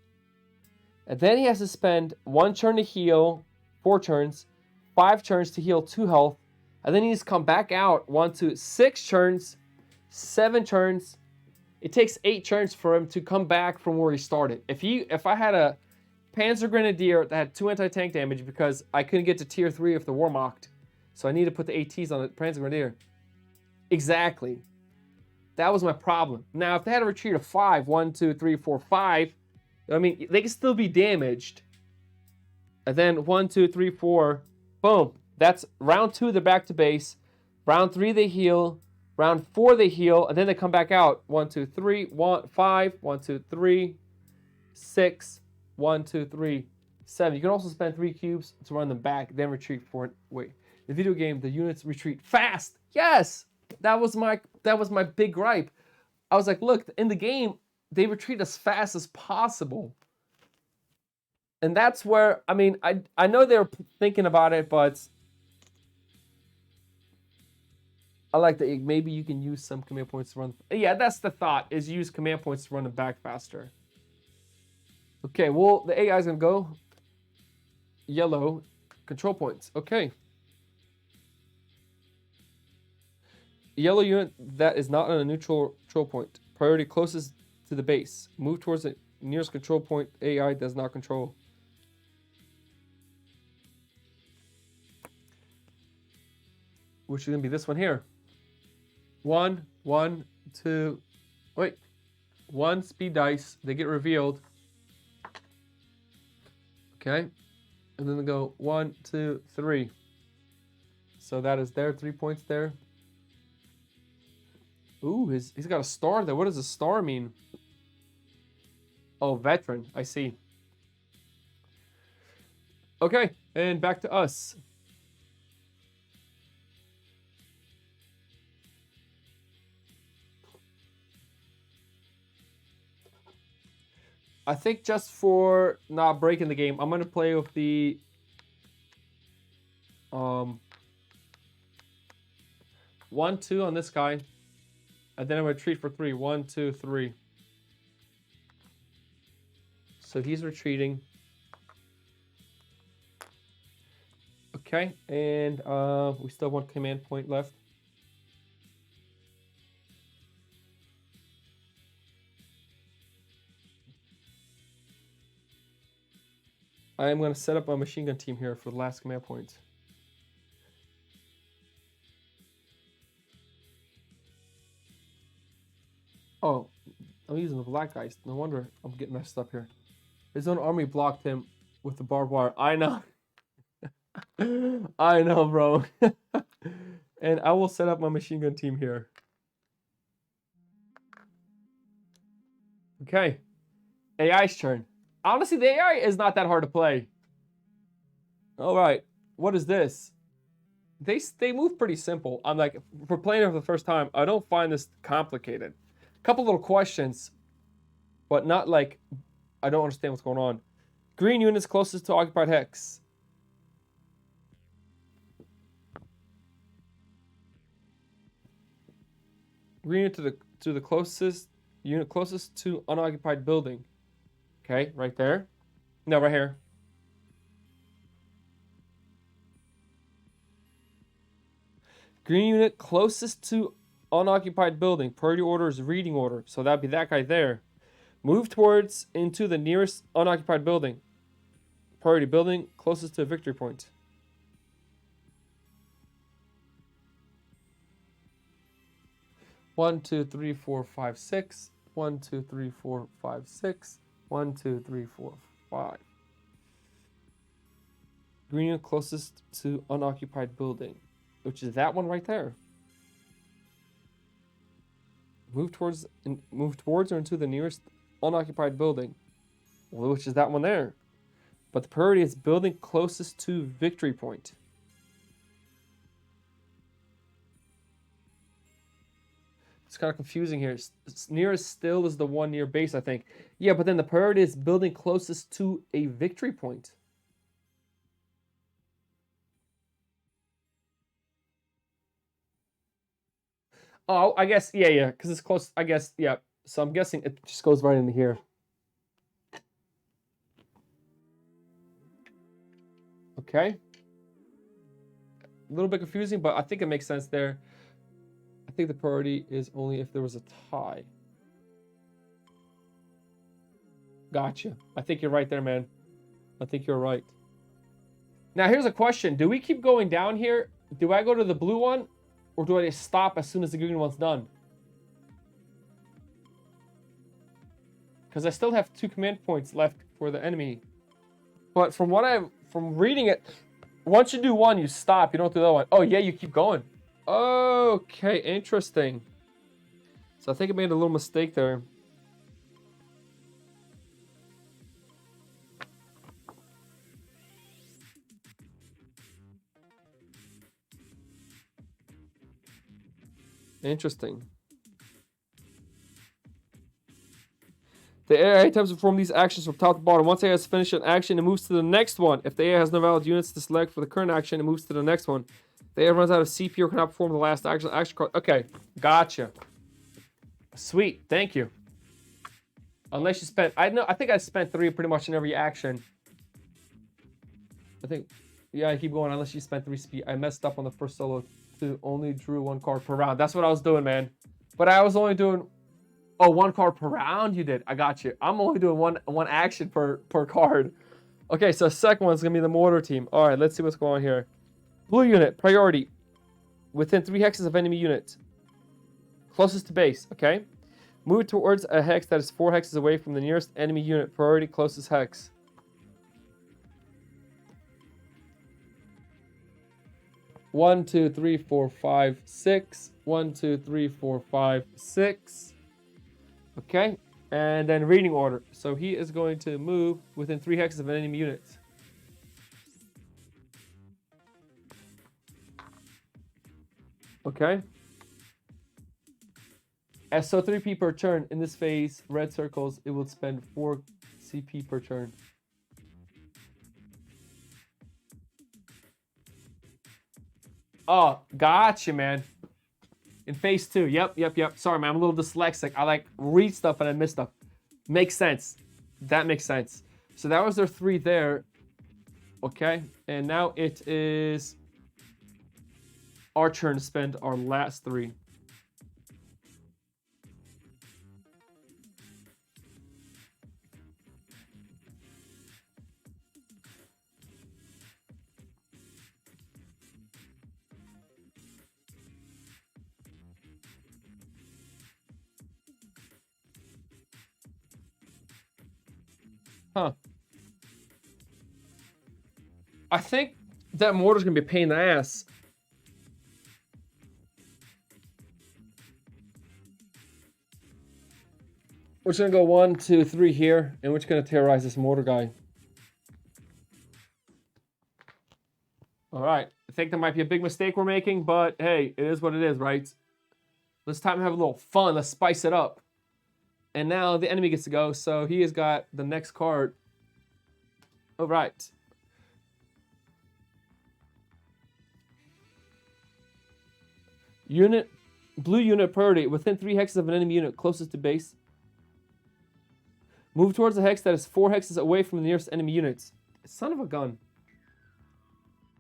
And then he has to spend 1 turn to heal, 4 turns, 5 turns to heal 2 health. And then he needs to come back out 1 to 6 turns, 7 turns. It takes 8 turns for him to come back from where he started. If I had a Panzer Grenadier that had 2 anti-tank damage because I couldn't get to tier 3 of the Wehrmacht, so I need to put the ATs on the Panzer Grenadier. Exactly. That was my problem. Now, if they had a retreat of 5, 1, 2, 3, 4, 5, I mean, they can still be damaged. And then 1, 2, 3, 4, boom. That's round 2, they're back to base. Round 3, they heal. Round 4, they heal, and then they come back out. 1, 2, 3, 1, 5, 1, 2, 3, 6, 1, 2, 3, 7. You can also spend 3 cubes to run them back, then retreat for it. Wait. The video game, the units retreat fast. Yes! That was my big gripe. I was like, look, in the game, they retreat as fast as possible. And that's where, I mean, I know they're thinking about it, but I like that maybe you can use some command points to run. Yeah, that's the thought, is use command points to run them back faster. Okay, well, the AI is going to go yellow control points. Okay. Yellow unit that is not on a neutral control point. Priority closest to the base. Move towards the nearest control point AI does not control. Which is going to be this one here. 1, 1, 2, wait. 1 speed dice. They get revealed. Okay. And then they go 1, 2, 3. So that is there. 3 points there. Ooh, he's got a star there. What does a star mean? Oh, veteran. I see. Okay, and back to us. I think just for not breaking the game, I'm going to play with the 1, 2 on this guy. And then I'm going to retreat for 3. 1, 2, 3. So he's retreating. Okay, and we still have 1 command point left. I am going to set up my machine gun team here for the last command point. Oh, I'm using the black guys. No wonder I'm getting messed up here. His own army blocked him with the barbed wire. I know. I know, bro. And I will set up my machine gun team here. Okay. AI's turn. Honestly, the AI is not that hard to play. All right. What is this? They move pretty simple. I'm like, for playing it for the first time, I don't find this complicated. A couple little questions, but not like I don't understand what's going on. Green units closest to occupied hex. Green unit to the closest unit closest to unoccupied building. Okay, right there. No, right here. Green unit closest to unoccupied building. Priority order is reading order, so that'd be that guy there. Move towards into the nearest unoccupied building. Priority building closest to a victory point. One, two, three, four, five, six. 1, 2, 3, 4, 5, 6. 1, 2, 3, 4, 5. Green unit closest to unoccupied building, which is that one right there. Move towards or into the nearest unoccupied building, which is that one there. But the priority is building closest to victory point. It's kind of confusing here. Nearest still is the one near base, I think. Yeah, but then the priority is building closest to a victory point. Oh, I guess, yeah, because it's close, I guess, yeah. So I'm guessing it just goes right into here. Okay. A little bit confusing, but I think it makes sense there. I think the priority is only if there was a tie. Gotcha. I think you're right there, man. I think you're right. Now, here's a question. Do we keep going down here? Do I go to the blue one? Or do I stop as soon as the green one's done? Because I still have 2 command points left for the enemy. But from reading it, once you do one, you stop. You don't do the other one. Oh, yeah, you keep going. Okay, interesting. So I think I made a little mistake there. Interesting. The AI attempts to perform these actions from top to bottom. Once AI has finished an action, it moves to the next one. If the AI has no valid units to select for the current action, it moves to the next one. If the AI runs out of CPU or cannot perform the last action card. Okay, gotcha. Sweet, thank you. Unless you spent, I think I spent 3 pretty much in every action. I think, yeah, I keep going unless you spent 3 speed. I messed up on the first solo to only drew 1 card per round. That's what I was doing, man. But I was only doing, oh, 1 card per round. You did. I got you. I'm only doing one action per card. Okay, so second one's gonna be the mortar team. All right, let's see what's going on here. Blue unit priority within 3 hexes of enemy unit, closest to base. Okay, move towards a hex that is 4 hexes away from the nearest enemy unit. Priority closest hex. One, 2, 3, 4, 5, 6. 1, 2, 3, 4, 5, 6. Okay, and then reading order. So he is going to move within 3 hexes of an enemy unit. Okay. As so 3p per turn. In this phase, red circles, it will spend 4 CP per turn. Oh, gotcha, man. In phase 2. Yep. Sorry, man. I'm a little dyslexic. I like read stuff and I miss stuff. Makes sense. That makes sense. So that was their 3 there. Okay. And now it is our turn to spend our last 3. Huh. I think that mortar's gonna be a pain in the ass. We're just gonna go 1, 2, 3 here, and we're just gonna terrorize this mortar guy. All right. I think that might be a big mistake we're making, but hey, it is what it is, right? This time have a little fun. Let's spice it up. And now the enemy gets to go, so he has got the next card. All right. Blue unit priority. Within 3 hexes of an enemy unit closest to base. Move towards a hex that is 4 hexes away from the nearest enemy units. Son of a gun.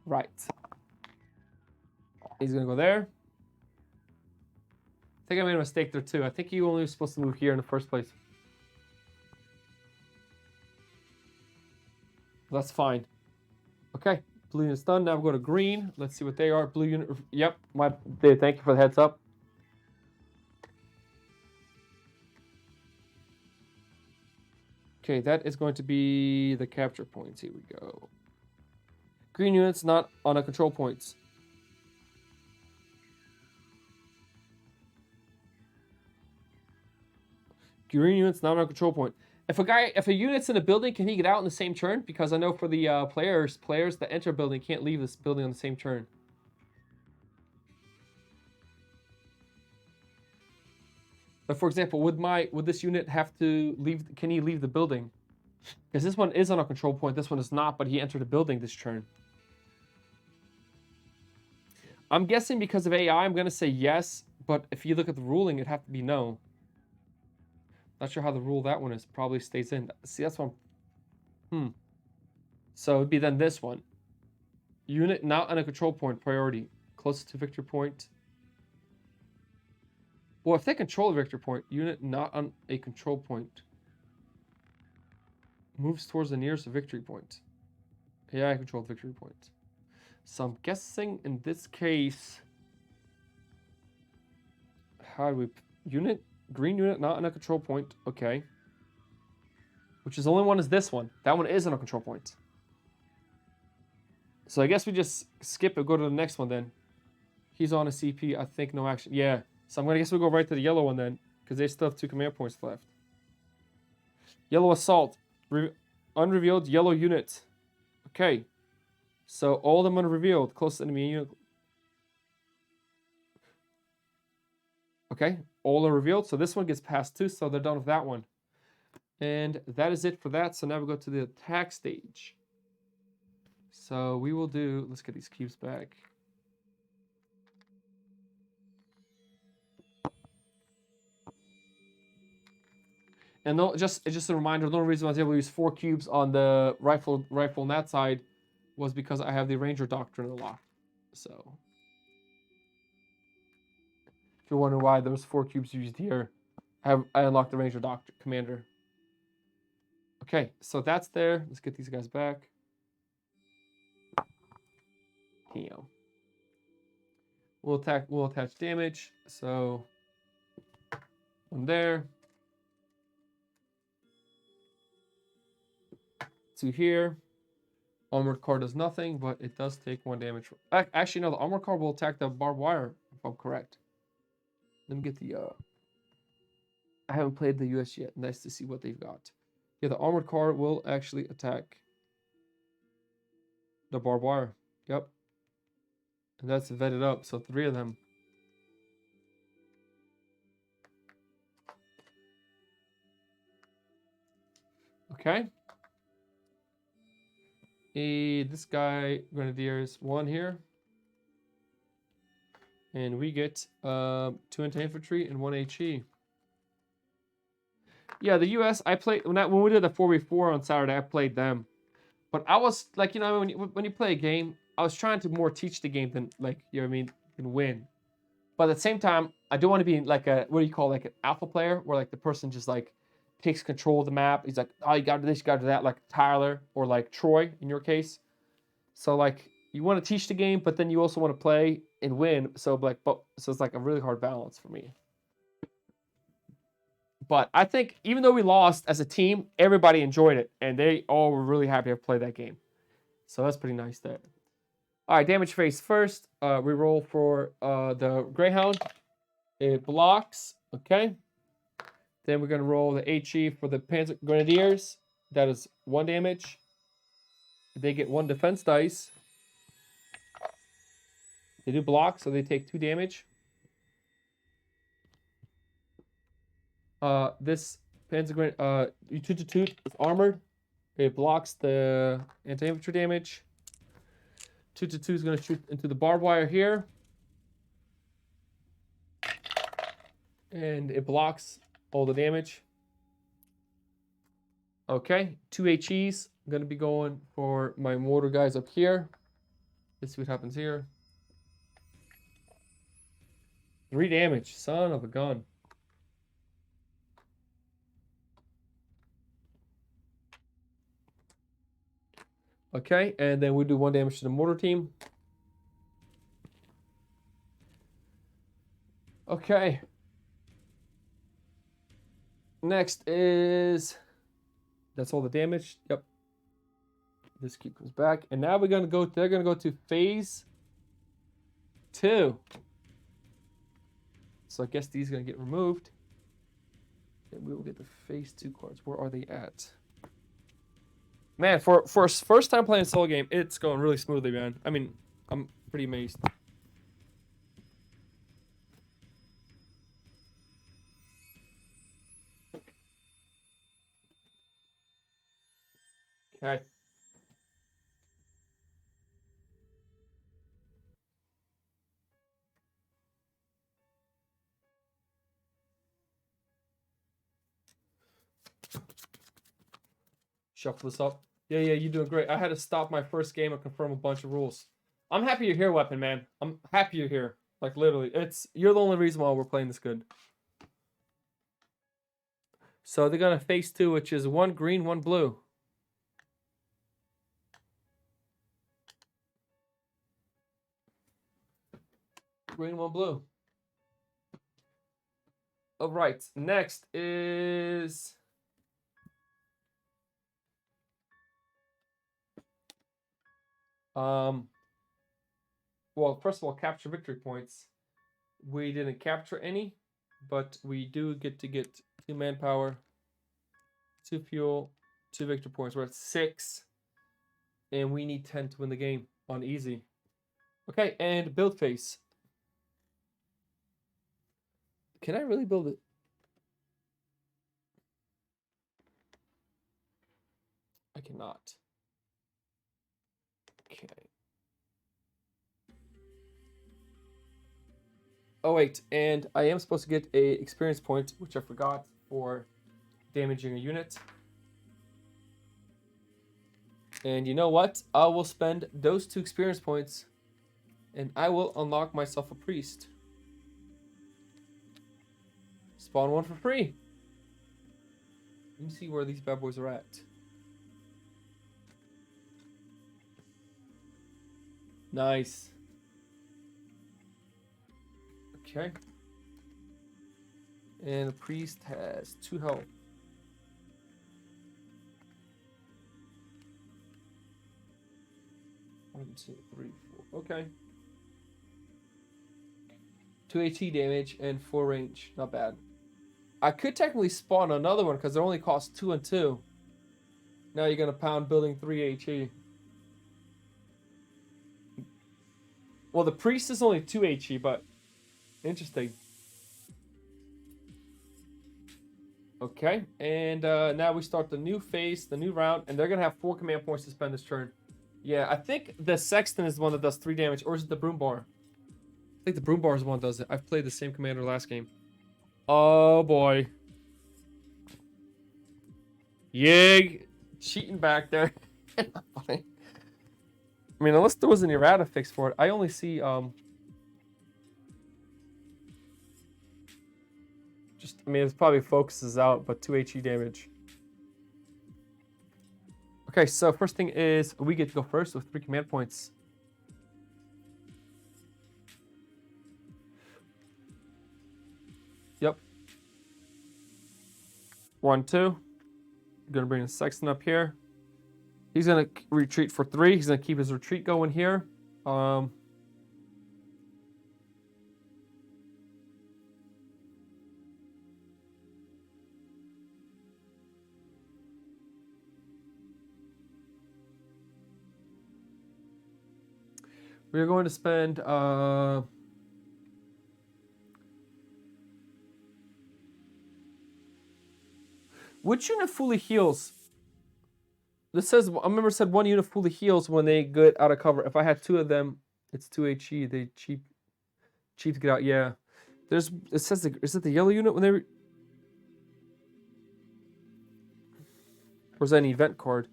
Right. He's going to go there. I think I made a mistake there too. I think you only were supposed to move here in the first place. That's fine. Okay. Blue unit's done. Now we'll go to green. Let's see what they are. Blue unit. Yep. Thank you for the heads up. Okay, that is going to be the capture points. Here we go. Green units not on a control points. Green units not on a control point. If a unit's in a building, can he get out in the same turn? Because I know for the players that enter a building can't leave this building on the same turn. But for example, would this unit have to leave? Can he leave the building? Because this one is on a control point. This one is not, but he entered a building this turn. I'm guessing because of AI, I'm going to say yes. But if you look at the ruling, it'd have to be no. Not sure how the rule that one is. Probably stays in. See, that's one. So it'd be then this one. Unit not on a control point. Priority. Closest to victory point. Well, if they control a victory point, unit not on a control point. Moves towards the nearest victory point. AI controlled victory point. So I'm guessing in this case. How do we. Unit. Green unit not on a control point. Okay. Which is the only one is this one. That one is on a control point. So I guess we just skip it. Go to the next one then. He's on a CP. I think no action. Yeah. So I'm going to guess we'll go right to the yellow one then. Because they still have 2 command points left. Yellow assault. Unrevealed yellow unit. Okay. So all of them unrevealed. Closest enemy unit. Okay. All are revealed. So this one gets past 2. So they're done with that one. And that is it for that. So now we go to the attack stage. So we will do... Let's get these cubes back. And it's just a reminder, the only reason I was able to use 4 cubes on the rifle on that side was because I have the Ranger Doctrine unlocked. So, if you're wondering why there's 4 cubes used here, I unlocked the Ranger Doctrine Commander. Okay, so that's there. Let's get these guys back. Damn. We'll attach damage. So, one there. 2 here. Armored car does nothing, but it does take 1 damage. Actually, no, the armored car will attack the barbed wire, if I'm correct. Let me get the... I haven't played the US yet. Nice to see what they've got. Yeah, the armored car will actually attack the barbed wire. Yep. And that's vetted up, so 3 of them. Okay. This guy, Grenadiers, 1 here. And we get 2 anti-infantry and 1 HE. Yeah, the US, I played, when we did the 4v4 on Saturday, I played them. But I was, like, you know, when you play a game, I was trying to more teach the game than, like, you know what I mean, than win. But at the same time, I don't want to be like a, what do you call, like an alpha player, where, like, the person just, like, takes control of the map. He's like, oh, you got to do this, you got to do that, like Tyler or like Troy in your case. So like you want to teach the game, but then you also want to play and win. So it's like a really hard balance for me. But I think even though we lost as a team, everybody enjoyed it, and they all were really happy to play that game. So that's pretty nice there. All right, damage phase first. We roll for the Greyhound. It blocks. Okay. Then we're going to roll the HE for the Panzer Grenadiers. That is 1 damage. They get 1 defense dice. They do block, so they take 2 damage. This Panzer Grenadier, 2/2 is armored. It blocks the anti-infantry damage. 2/2 is going to shoot into the barbed wire here. And it blocks all the damage. Okay, 2 HEs. I'm going to be going for my mortar guys up here. Let's see what happens here. 3 damage. Son of a gun. Okay, and then we do 1 damage to the mortar team. Okay. Next is... That's all the damage. Yep. This key comes back. And now we're gonna go, they're gonna go to phase 2. So I guess these are gonna get removed. And we will get the phase 2 cards. Where are they at? Man, for first time playing a solo game, it's going really smoothly, man. I mean, I'm pretty amazed. Okay. Shuffle this up. Yeah, you're doing great. I had to stop my first game and confirm a bunch of rules. I'm happy you're here, Weapon Man. I'm happy you're here. Like, literally. You're the only reason why we're playing this good. So they're going to phase 2, which is 1 green, 1 blue. Green, 1 blue. All right. Next is... Well, first of all, capture victory points. We didn't capture any, but we do get to get 2 manpower, 2 fuel, 2 victory points. We're at 6, and we need 10 to win the game on easy. Okay, and build phase. Can I really build it? I cannot. Okay. Oh wait, and I am supposed to get a experience point, which I forgot, for damaging a unit. And you know what? I will spend those 2 experience points, and I will unlock myself a priest. Spawn 1 for free. Let me see where these bad boys are at. Nice. Okay. And the priest has 2 health. One, 2, 3, 4. Okay. 2 HE damage and 4 range. Not bad. I could technically spawn another one because it only costs 2 and 2. Now you're gonna pound building 3 HE. Well, the priest is only 2 HE, but interesting. Okay, and now we start the new phase, the new round, and they're gonna have 4 command points to spend this turn. Yeah, I think the Sexton is the one that does 3 damage, or is it the Broom Bar? I think the Broom Bar is the one that does it. I've played the same commander last game. Oh boy. Yig cheating back there. Funny. I mean, unless there was an errata fix for it, I only see just, I mean, it's probably focuses out, but 2 HE damage. Okay, so first thing is we get to go first with 3 command points. Yep. 1, 2. I'm gonna bring the Sexton up here. He's gonna retreat for 3. He's gonna keep his retreat going here. We're going to spend which unit fully heals? This says I remember it said one unit fully heals when they get out of cover. If I had two of them, it's 2 HE. They cheap to get out. Yeah. There's it says is it the yellow unit when they or is that an event card?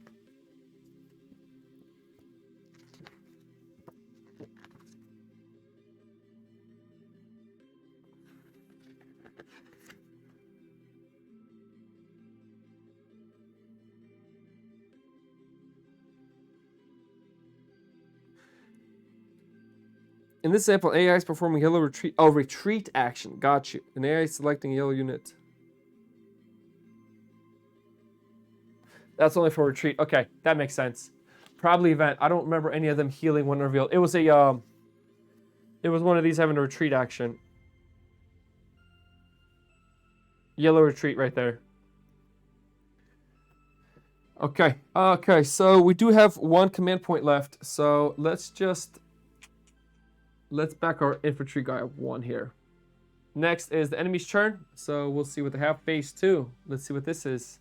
In this example, AI is performing yellow retreat. Oh, retreat action. Got you. An AI is selecting a yellow unit. That's only for retreat. Okay, that makes sense. Probably event. I don't remember any of them healing when revealed. It was a it was one of these having a retreat action. Yellow retreat right there. Okay. Okay, so we do have one command point left. So let's back our infantry guy up one here. Next is the enemy's turn. So we'll see what they have. Phase 2. Let's see what this is.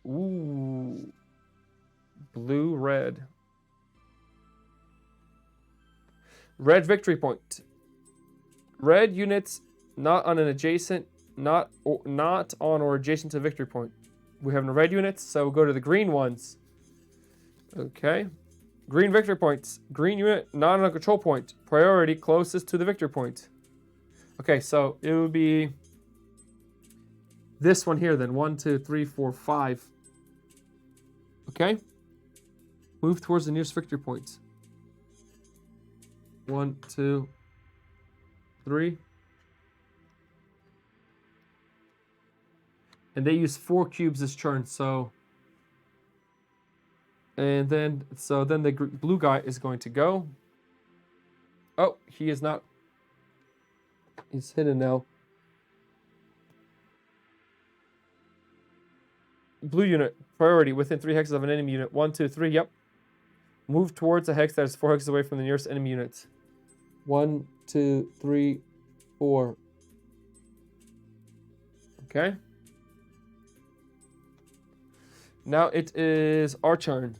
Ooh. Blue, red. Red victory point. Red units not on an adjacent, not on or adjacent to victory point. We have no red units, so we'll go to the green ones. Okay. Green victory points. Green unit not on a control point. Priority closest to the victory point. Okay, so it would be this one here then. 1, 2, 3, 4, 5. Okay. Move towards the nearest victory point. 1, 2, 3. And they use 4 cubes this turn, so... And then, so then the blue guy is going to go. Oh, he is not... He's hidden now. Blue unit, priority, within 3 hexes of an enemy unit. 1, 2, 3, yep. Move towards a hex that is 4 hexes away from the nearest enemy unit. 1, 2, 3, 4. Okay. Now it is our turn.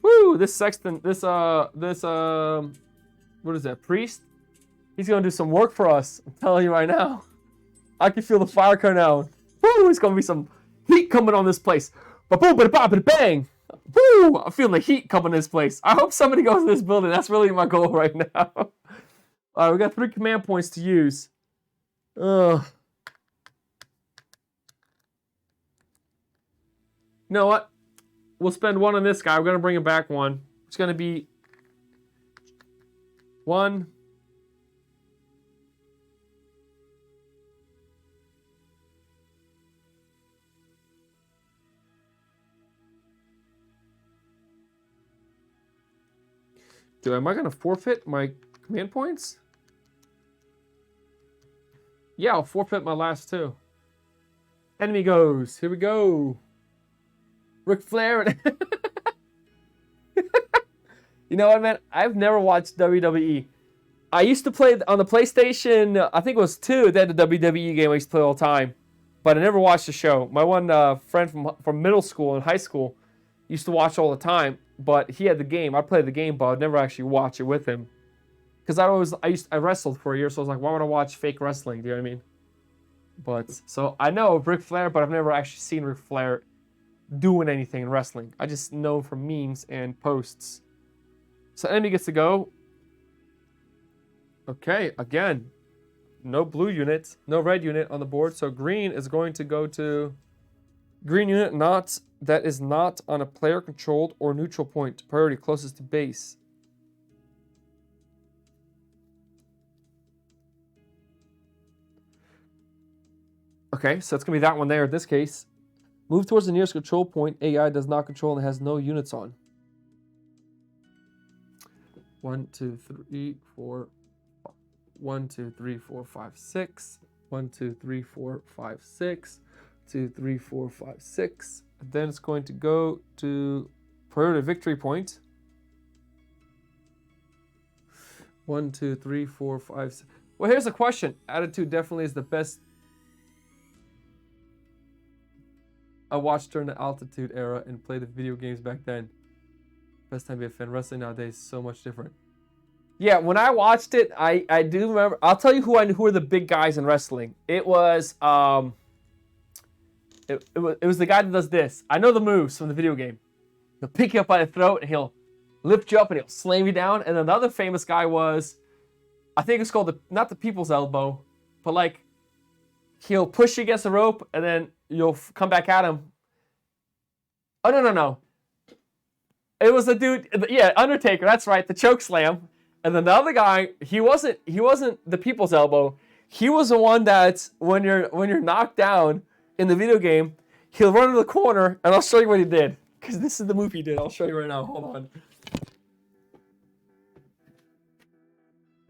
Woo! This sexton, what is that, priest? He's gonna do some work for us. I'm telling you right now. I can feel the fire coming out. Woo! It's gonna be some heat coming on this place. Ba-boom, ba-da-bop, ba-bang! Woo! I'm feeling the heat coming in this place. I hope somebody goes to this building. That's really my goal right now. Alright, we got 3 command points to use. You know what? We'll spend 1 on this guy. We're going to bring him back 1. It's going to be 1. Am I going to forfeit my command points? Yeah, I'll forfeit my last 2. Enemy goes. Here we go. Ric Flair. You know what, man? I've never watched WWE. I used to play on the PlayStation, I think it was 2, they had the WWE game I used to play all the time. But I never watched the show. My one friend from middle school and high school used to watch all the time. But he had the game. I played the game, but I'd never actually watch it with him. Because I wrestled for a year, so I was like, why would I watch fake wrestling? Do you know what I mean? But, so I know Ric Flair, but I've never actually seen Ric Flair doing anything in wrestling. I just know from memes and posts. So enemy gets to go. Okay, again, no blue unit, no red unit on the board. So green is going to go to green unit that is not on a player controlled or neutral point. Priority closest to base. Okay, so it's going to be that one there in this case. Move towards the nearest control point AI does not control and has no units on. 1, 2, 3, 4. 1, 2, 3, 4, 5, 6. 1, 2, 3, 4, 5, 6. 2, 3, 4, 5, 6. And then it's going to go to priority victory point. 1, 2, 3, 4, 5, 6. Well, here's a question. Attitude definitely is the best I watched during the Altitude era and played the video games back then. Best time to be a fan. Wrestling nowadays is so much different. Yeah, when I watched it, I do remember. I'll tell you who were the big guys in wrestling. It was it was the guy that does this. I know the moves from the video game. He'll pick you up by the throat and he'll lift you up and he'll slam you down. And then the other famous guy was, I think it's called not the people's elbow, but like he'll push you against the rope and then you'll come back at him. Oh no. It was the dude, yeah, Undertaker, that's right, the choke slam. And then the other guy, he wasn't the people's elbow. He was the one that when you're knocked down in the video game, he'll run to the corner and I'll show you what he did. Because this is the move he did. I'll show you right now. Hold on.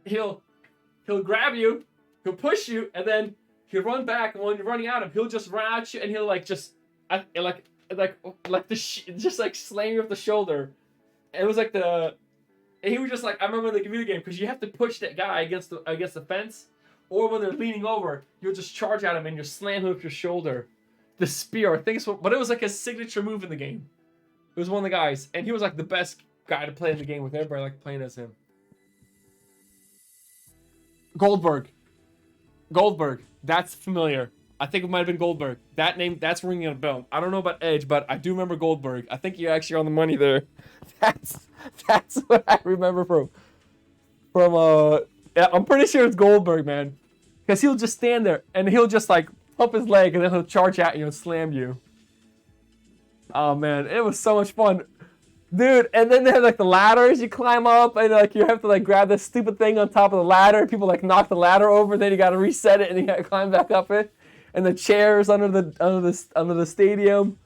He'll grab you, he'll push you, and then he'll run back. And when you're running at him, he'll just run at you and he'll like just just like slam you with the shoulder. It was like he was just like, I remember the video game, because you have to push that guy against the fence, or when they're leaning over, you'll just charge at him and you slam him with your shoulder. The spear, I think it's what, but it was like his signature move in the game. It was one of the guys, and he was like the best guy to play in the game with everybody like playing as him. Goldberg, that's familiar. I think it might have been Goldberg. That name, that's ringing a bell. I don't know about Edge, but I do remember Goldberg. I think you're actually on the money there. That's what I remember from yeah, I'm pretty sure it's Goldberg, man. Because he'll just stand there and he'll just like pump his leg and then he'll charge at you and slam you. Oh man, it was so much fun. Dude, and then they have like the ladders you climb up and like you have to like grab this stupid thing on top of the ladder. People like knock the ladder over, then you gotta reset it and you gotta climb back up it. And the chairs under the stadium.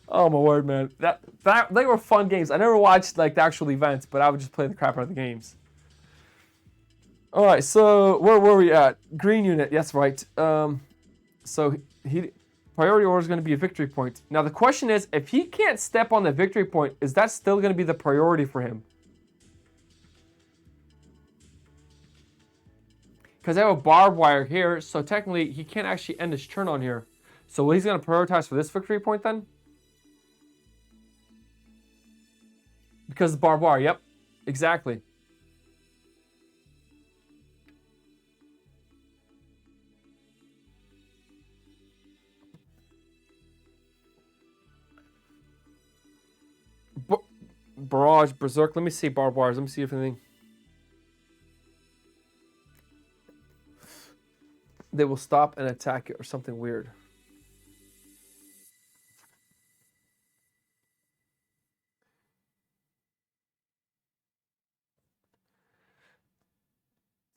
Oh my word, man. That they were fun games. I never watched like the actual events, but I would just play the crap out of the games. All right, so where were we at? Green unit, yes, right. So he priority order is going to be a victory point. Now the question is, if he can't step on the victory point, is that still going to be the priority for him? Because I have a barbed wire here, so technically he can't actually end his turn on here. So he's going to prioritize for this victory point then? Because the barbed wire, yep, exactly. Barrage, Berserk, let me see barbed wires, let me see if anything. They will stop and attack it or something weird.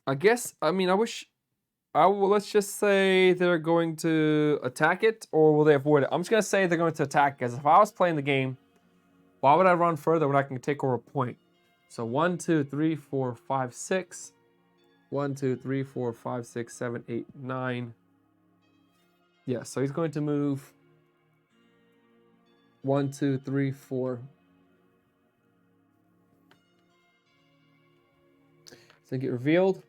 let's just say they're going to attack it, or will they avoid it? I'm just going to say they're going to attack, because if I was playing the game, why would I run further when I can take over a point? So 1, 2, 3, 4, 5, 6. 1, 2, 3, 4, 5, 6, 7, 8, 9. Yeah, so he's going to move 1, 2, 3, 4. So get revealed.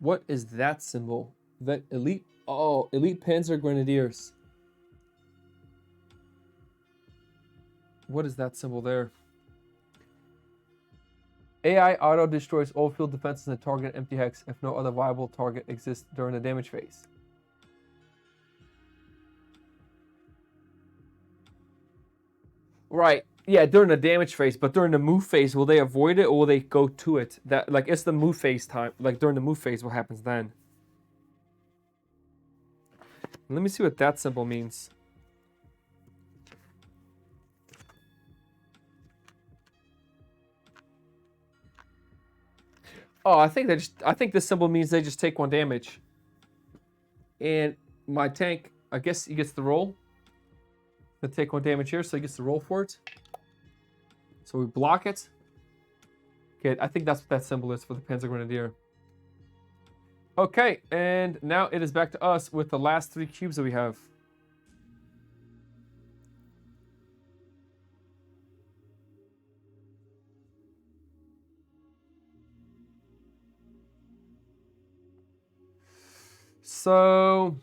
What is that symbol? That elite? Oh, elite Panzer Grenadiers. What is that symbol there? AI auto destroys all field defenses and target empty hex if no other viable target exists during the damage phase. Right. Yeah, during the damage phase, but during the move phase, will they avoid it or will they go to it? That like it's the move phase time. Like during the move phase, what happens then? Let me see what that symbol means. Oh, I think this symbol means they just take 1 damage. And my tank, I guess he gets the roll. They take 1 damage here, so he gets the roll for it. So we block it. Okay, I think that's what that symbol is for the Panzer Grenadier. Okay, and now it is back to us with the last 3 cubes that we have. So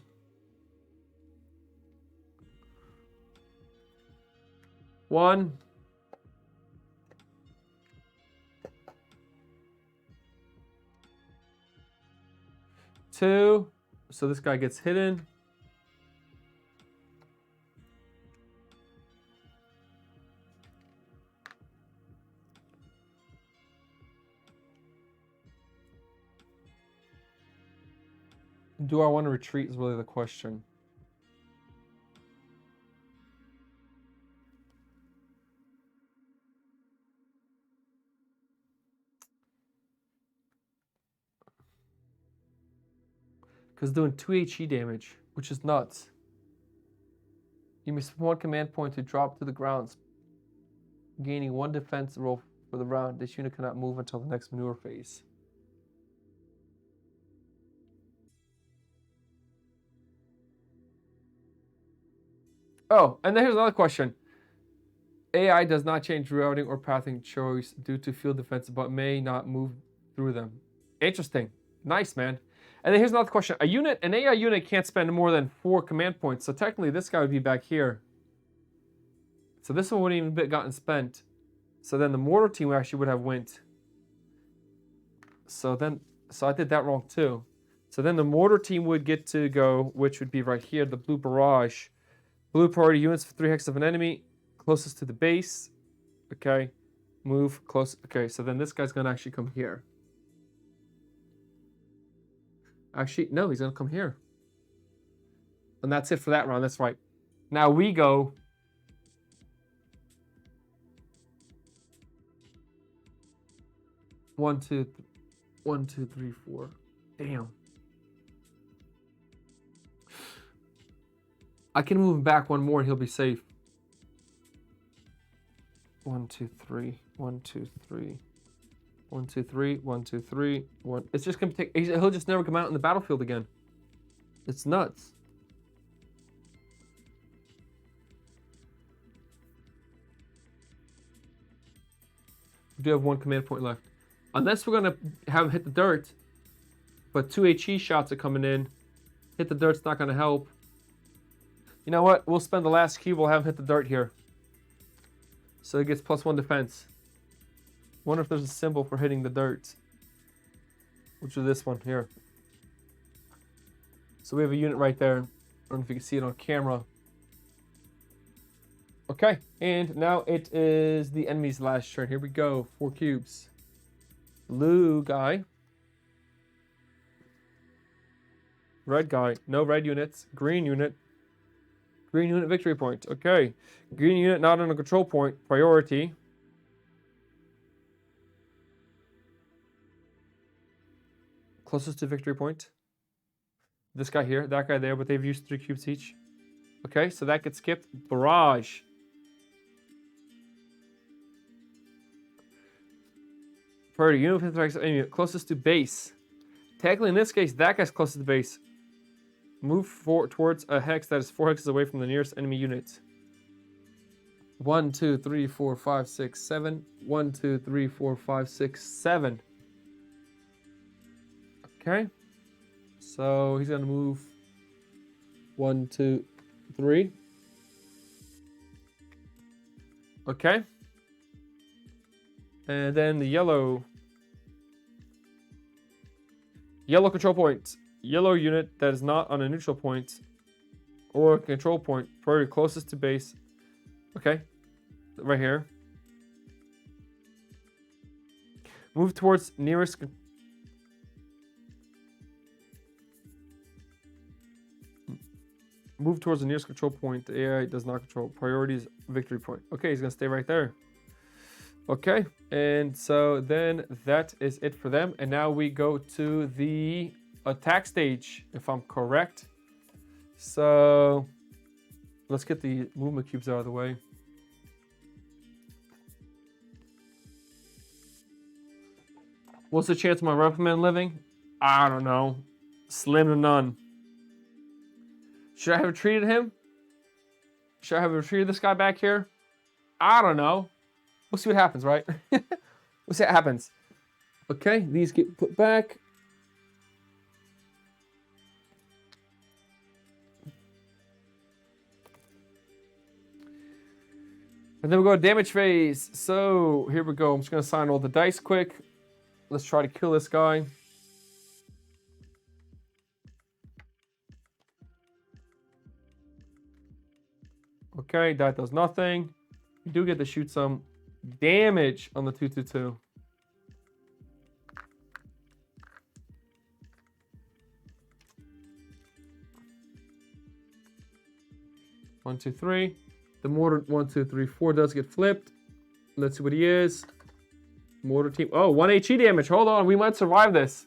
1, 2. So this guy gets hidden. Do I want to retreat is really the question. Because doing 2 HE damage, which is nuts. You may spend 1 command point to drop to the ground, gaining 1 defense roll for the round. This unit cannot move until the next maneuver phase. Oh, and then here's another question. AI does not change routing or pathing choice due to field defense, but may not move through them. Interesting. Nice, man. And then here's another question. An AI unit can't spend more than 4 command points, so technically this guy would be back here. So this one wouldn't even gotten spent. So then the mortar team actually would have went. So I did that wrong too. So then the mortar team would get to go, which would be right here, the blue barrage. Blue priority units for 3 hexes of an enemy, closest to the base. Okay, move close. Okay, so then this guy's gonna actually come here. Actually, no, he's gonna come here. And that's it for that round. That's right. Now we go. One, two, 1, 2, 3, 4. Damn. I can move him back 1 more and he'll be safe. 1, 2, 3. 1, 2, 3. 1, 2, 3. 1, 2, 3. 1. It's just gonna take. He'll just never come out in the battlefield again. It's nuts. We do have 1 command point left. Unless we're gonna have him hit the dirt, but 2 HE shots are coming in. Hit the dirt's not gonna help. You know what? We'll spend the last cube. We'll have him hit the dirt here. So he gets +1 defense. Wonder if there's a symbol for hitting the dirt. Which is this one here. So we have a unit right there. I don't know if you can see it on camera. Okay, and now it is the enemy's last turn. Here we go. 4 cubes. Blue guy. Red guy. No red units. Green unit. Green unit victory point. Okay. Green unit not on a control point. Priority. Closest to victory point. This guy here, that guy there, but they've used 3 cubes each. Okay, so that gets skipped. Barrage. Priority unit closest to base. Technically, in this case, that guy's closest to base. Move towards a hex that is 4 hexes away from the nearest enemy unit. 1, 2, 3, 4, 5, 6, 7. 1, 2, 3, 4, 5, 6, 7. Okay. So he's gonna move 1, 2, 3. Okay. And then the yellow control point. Yellow unit that is not on a neutral point or a control point, priority closest to base. Okay, right here. Move towards nearest. Move towards the nearest control point. The AI does not control. Priorities victory point. Okay, he's gonna stay right there. Okay, and so then that is it for them. And now we go to the attack stage, if I'm correct. So let's get the movement cubes out of the way. What's the chance of my rifleman living? I don't know. Slim to none. Should I have retreated him? Should I have retreated this guy back here? I don't know. We'll see what happens, right? We'll see what happens. Okay, these get put back. And then we go to damage phase. So here we go. I'm just going to assign all the dice quick. Let's try to kill this guy. Okay, that does nothing. You do get to shoot some damage on the 2/2/2. One, two, three. The mortar 1, 2, 3, 4 does get flipped. Let's see what he is. Mortar team. Oh, 1 HE damage. Hold on, we might survive this.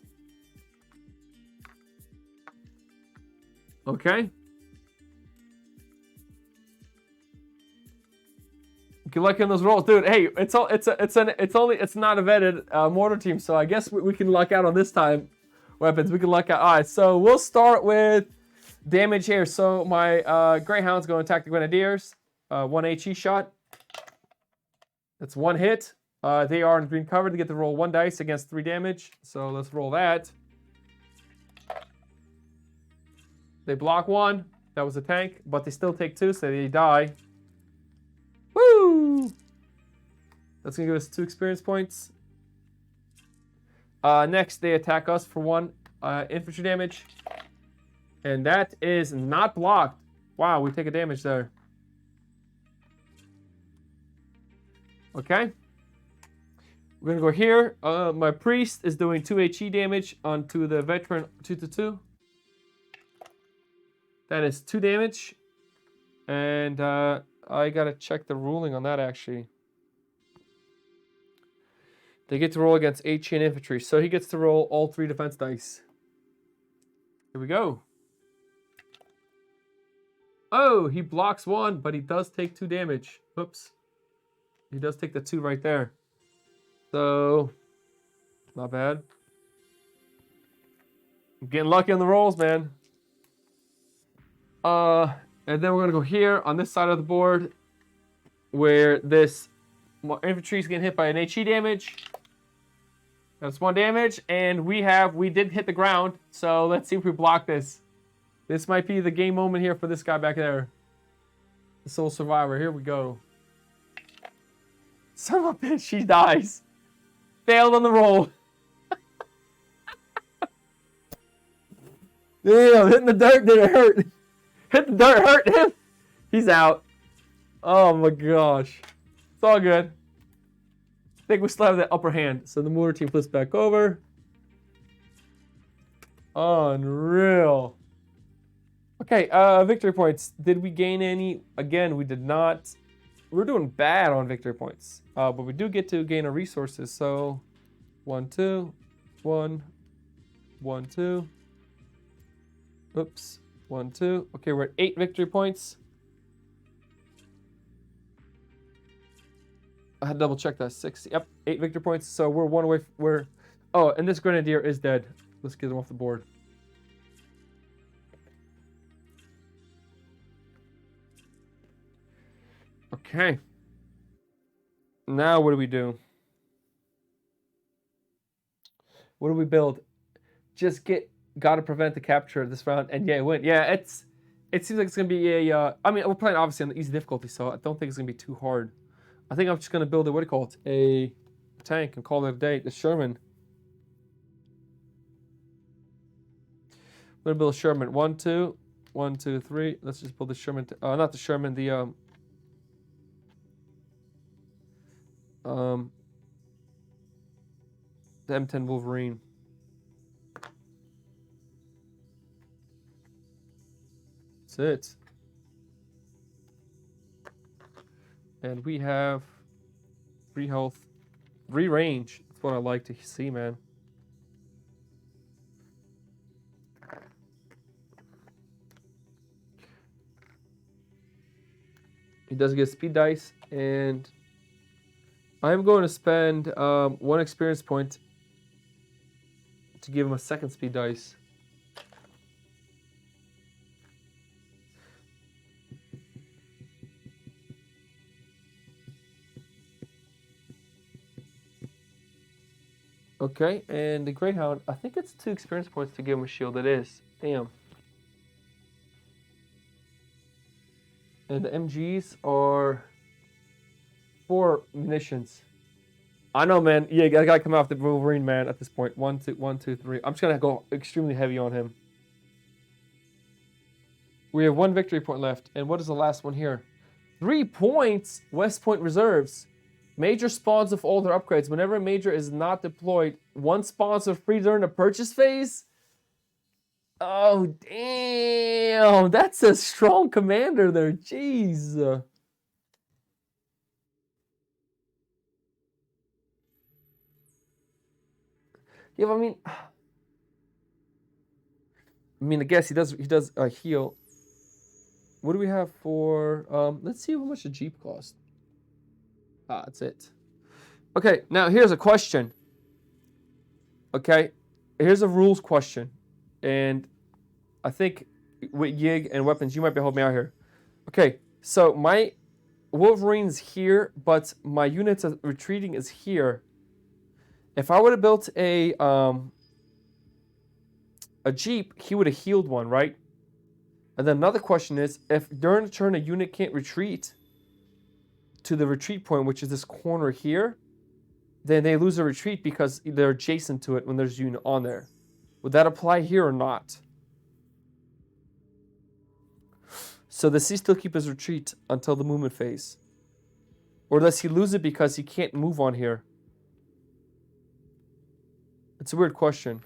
Okay. Good luck in those rolls, dude. Hey, it's not a vetted mortar team, so I guess we can luck out on this time. Weapons, we can luck out. All right, so we'll start with damage here. So my Greyhound's going to attack the Grenadiers. 1 HE shot. That's 1 hit. They are in green cover to get to roll 1 dice against 3 damage. So let's roll that. They block 1. That was a tank, but they still take 2, so they die. Woo! That's going to give us 2 experience points. Next, they attack us for 1 infantry damage. And that is not blocked. Wow, we take a damage there. Okay. We're going to go here. My priest is doing 2 HE damage onto the veteran 2/2. That is 2 damage. And I got to check the ruling on that, actually. They get to roll against HE and infantry. So he gets to roll all 3 defense dice. Here we go. Oh, he blocks 1, but he does take 2 damage. Oops. He does take the 2 right there. So, not bad. I'm getting lucky on the rolls, man. And then we're going to go here on this side of the board where this infantry is getting hit by an HE damage. That's 1 damage. And we did hit the ground. So let's see if we block this. This might be the game moment here for this guy back there. The sole survivor. Here we go. Son of a bitch, she dies. Failed on the roll. Damn, hitting the dirt, did it hurt? Hit the dirt, hurt him. He's out. Oh my gosh. It's all good. I think we still have that upper hand. So the mortar team flips back over. Unreal. Okay, victory points. Did we gain any? Again, we did not. We're doing bad on victory points. But we do get to gain our resources. So 1, 2, 1, 1, 2. Oops. 1, 2. Okay, we're at 8 victory points. I had to double check that. 6. Yep, 8 victory points. So we're 1 away. Oh, and this Grenadier is dead. Let's get him off the board. Okay. Now what do we do? What do we build? Just gotta prevent the capture of this round. And yeah, win. Yeah, it seems like it's gonna be a. I mean, we're playing obviously on the easy difficulty, so I don't think it's gonna be too hard. I think I'm just gonna build a tank and call it a day. The Sherman. I'm gonna build a Sherman. 1, 2, 1, 2, 3. Let's just build the Sherman. Not the Sherman. The M10 Wolverine. That's it. And we have 3 health, 3 range. That's what I like to see, man. He does get speed dice, and I'm going to spend 1 experience point to give him a 2nd speed dice. Okay, and the Greyhound, I think it's 2 experience points to give him a shield. It is. Damn. And the MGs are 4 munitions. I know, man. Yeah, I gotta come off the Wolverine, man, at this point. 1, 2, 1, 2, 3. I'm just gonna go extremely heavy on him. We have 1 victory point left. And what is the last one here? 3 points. West Point reserves. Major spawns of all their upgrades. Whenever a major is not deployed, 1 spawns are free during the purchase phase. Oh, damn. That's a strong commander there. Jeez. Yeah, but I mean, I guess he does heal. What do we have for? Let's see how much a Jeep cost. That's it. Okay, now here's a question. Okay, here's a rules question, and I think with Yig and weapons, you might be helping me out here. Okay, so my Wolverine's here, but my units retreating is here. If I would have built a Jeep, he would have healed one, right? And then another question is, if during the turn a unit can't retreat to the retreat point, which is this corner here, then they lose a retreat because they're adjacent to it when there's a unit on there. Would that apply here or not? So does he still keep his retreat until the movement phase? Or does he lose it because he can't move on here? It's a weird question.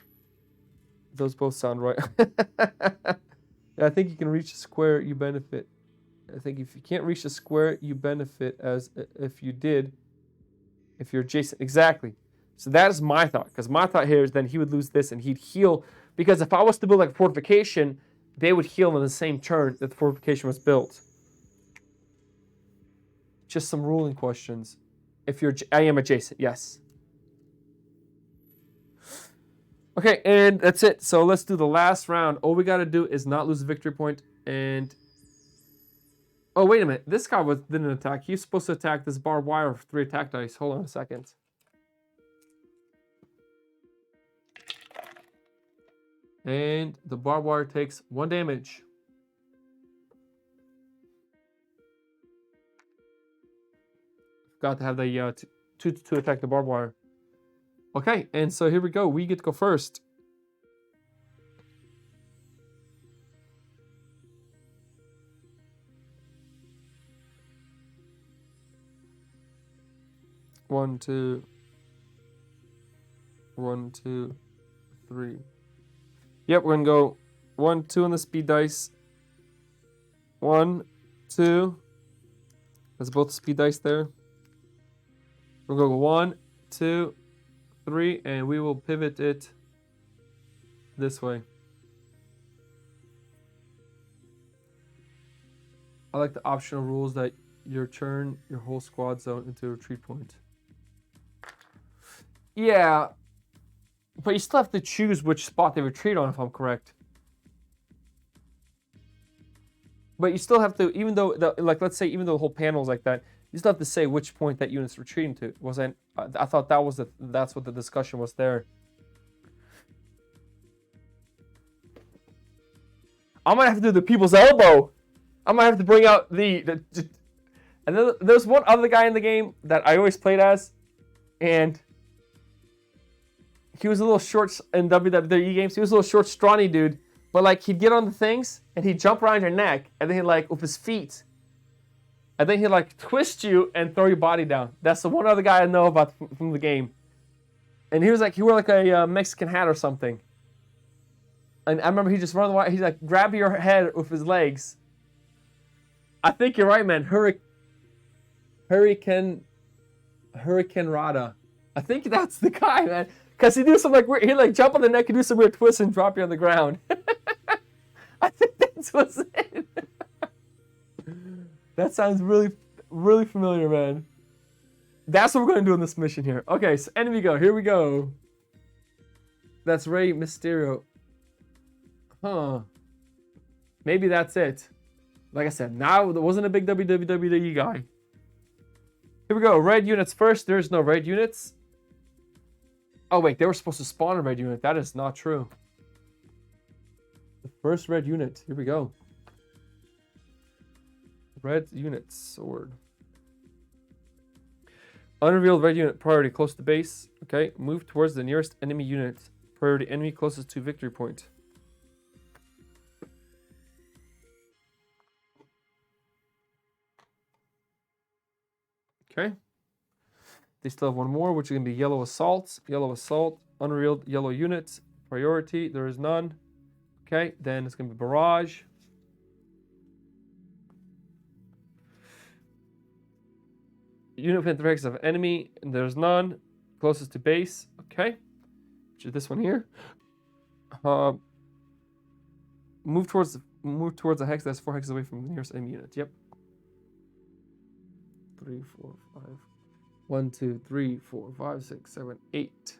Those both sound right. I think you can reach a square, you benefit. I think if you can't reach a square, you benefit as if you did, if you're adjacent. Exactly. So that is my thought. Because my thought here is then he would lose this and he'd heal. Because if I was to build like a fortification, they would heal in the same turn that the fortification was built. Just some ruling questions. If you're, I am adjacent, yes. Okay, and that's it. So let's do the last round. All we got to do is not lose a victory point. And oh, wait a minute. This guy didn't attack. He's supposed to attack this barbed wire for 3 attack dice. Hold on a second. And the barbed wire takes 1 damage. Got to have the 2 to attack the barbed wire. Okay, and so here we go. We get to go first. One, two, 1, 2, 3. Yep, we're gonna go 1, 2 on the speed dice. 1, 2. That's both speed dice there. We're gonna go 1, 2, 3, and we will pivot it this way. I like the optional rules that you turn your whole squad zone into a retreat point. Yeah, but you still have to choose which spot they retreat on, if I'm correct. But you still have to, even though, let's say, even though the whole panel is like that, you still have to say which point that unit's retreating to. Wasn't I thought that was that's what the discussion was there. I might have to do the people's elbow. I might have to bring out and then there's one other guy in the game that I always played as, and he was a little short in WWE games. He was a little short, scrawny dude, but like he'd get on the things and he'd jump around your neck, and then he'd like with his feet. And then he'd like twist you and throw your body down. That's the one other guy I know about from the game. And he wore like a Mexican hat or something. And I remember he just run the wire. He'd like grab your head with his legs. I think you're right, man. Hurricane Rada. I think that's the guy, man. Because he do some like weird, he'd like jump on the neck and do some weird twists and drop you on the ground. I think that's what's it. That sounds really, really familiar, man. That's what we're going to do in this mission here. Okay, so enemy go. Here we go. That's Rey Mysterio. Huh. Maybe that's it. Like I said, now there wasn't a big WWE guy. Here we go. Red units first. There's no red units. Oh wait, they were supposed to spawn a red unit. That is not true. The first red unit. Here we go. Red unit sword. Unrevealed red unit priority close to base. Okay, move towards the nearest enemy unit. Priority enemy closest to victory point. Okay. They still have one more, which is going to be yellow assault. Yellow assault. Unrevealed yellow unit. Priority. There is none. Okay, then it's going to be barrage. Unit within 3 of enemy. And there's none. Closest to base. Okay. Which is this one here. Move towards a hex that's 4 hexes away from the nearest enemy unit. Yep. 3, 4, 5. 1, 2, 3, 4, 5, 6, 7, 8.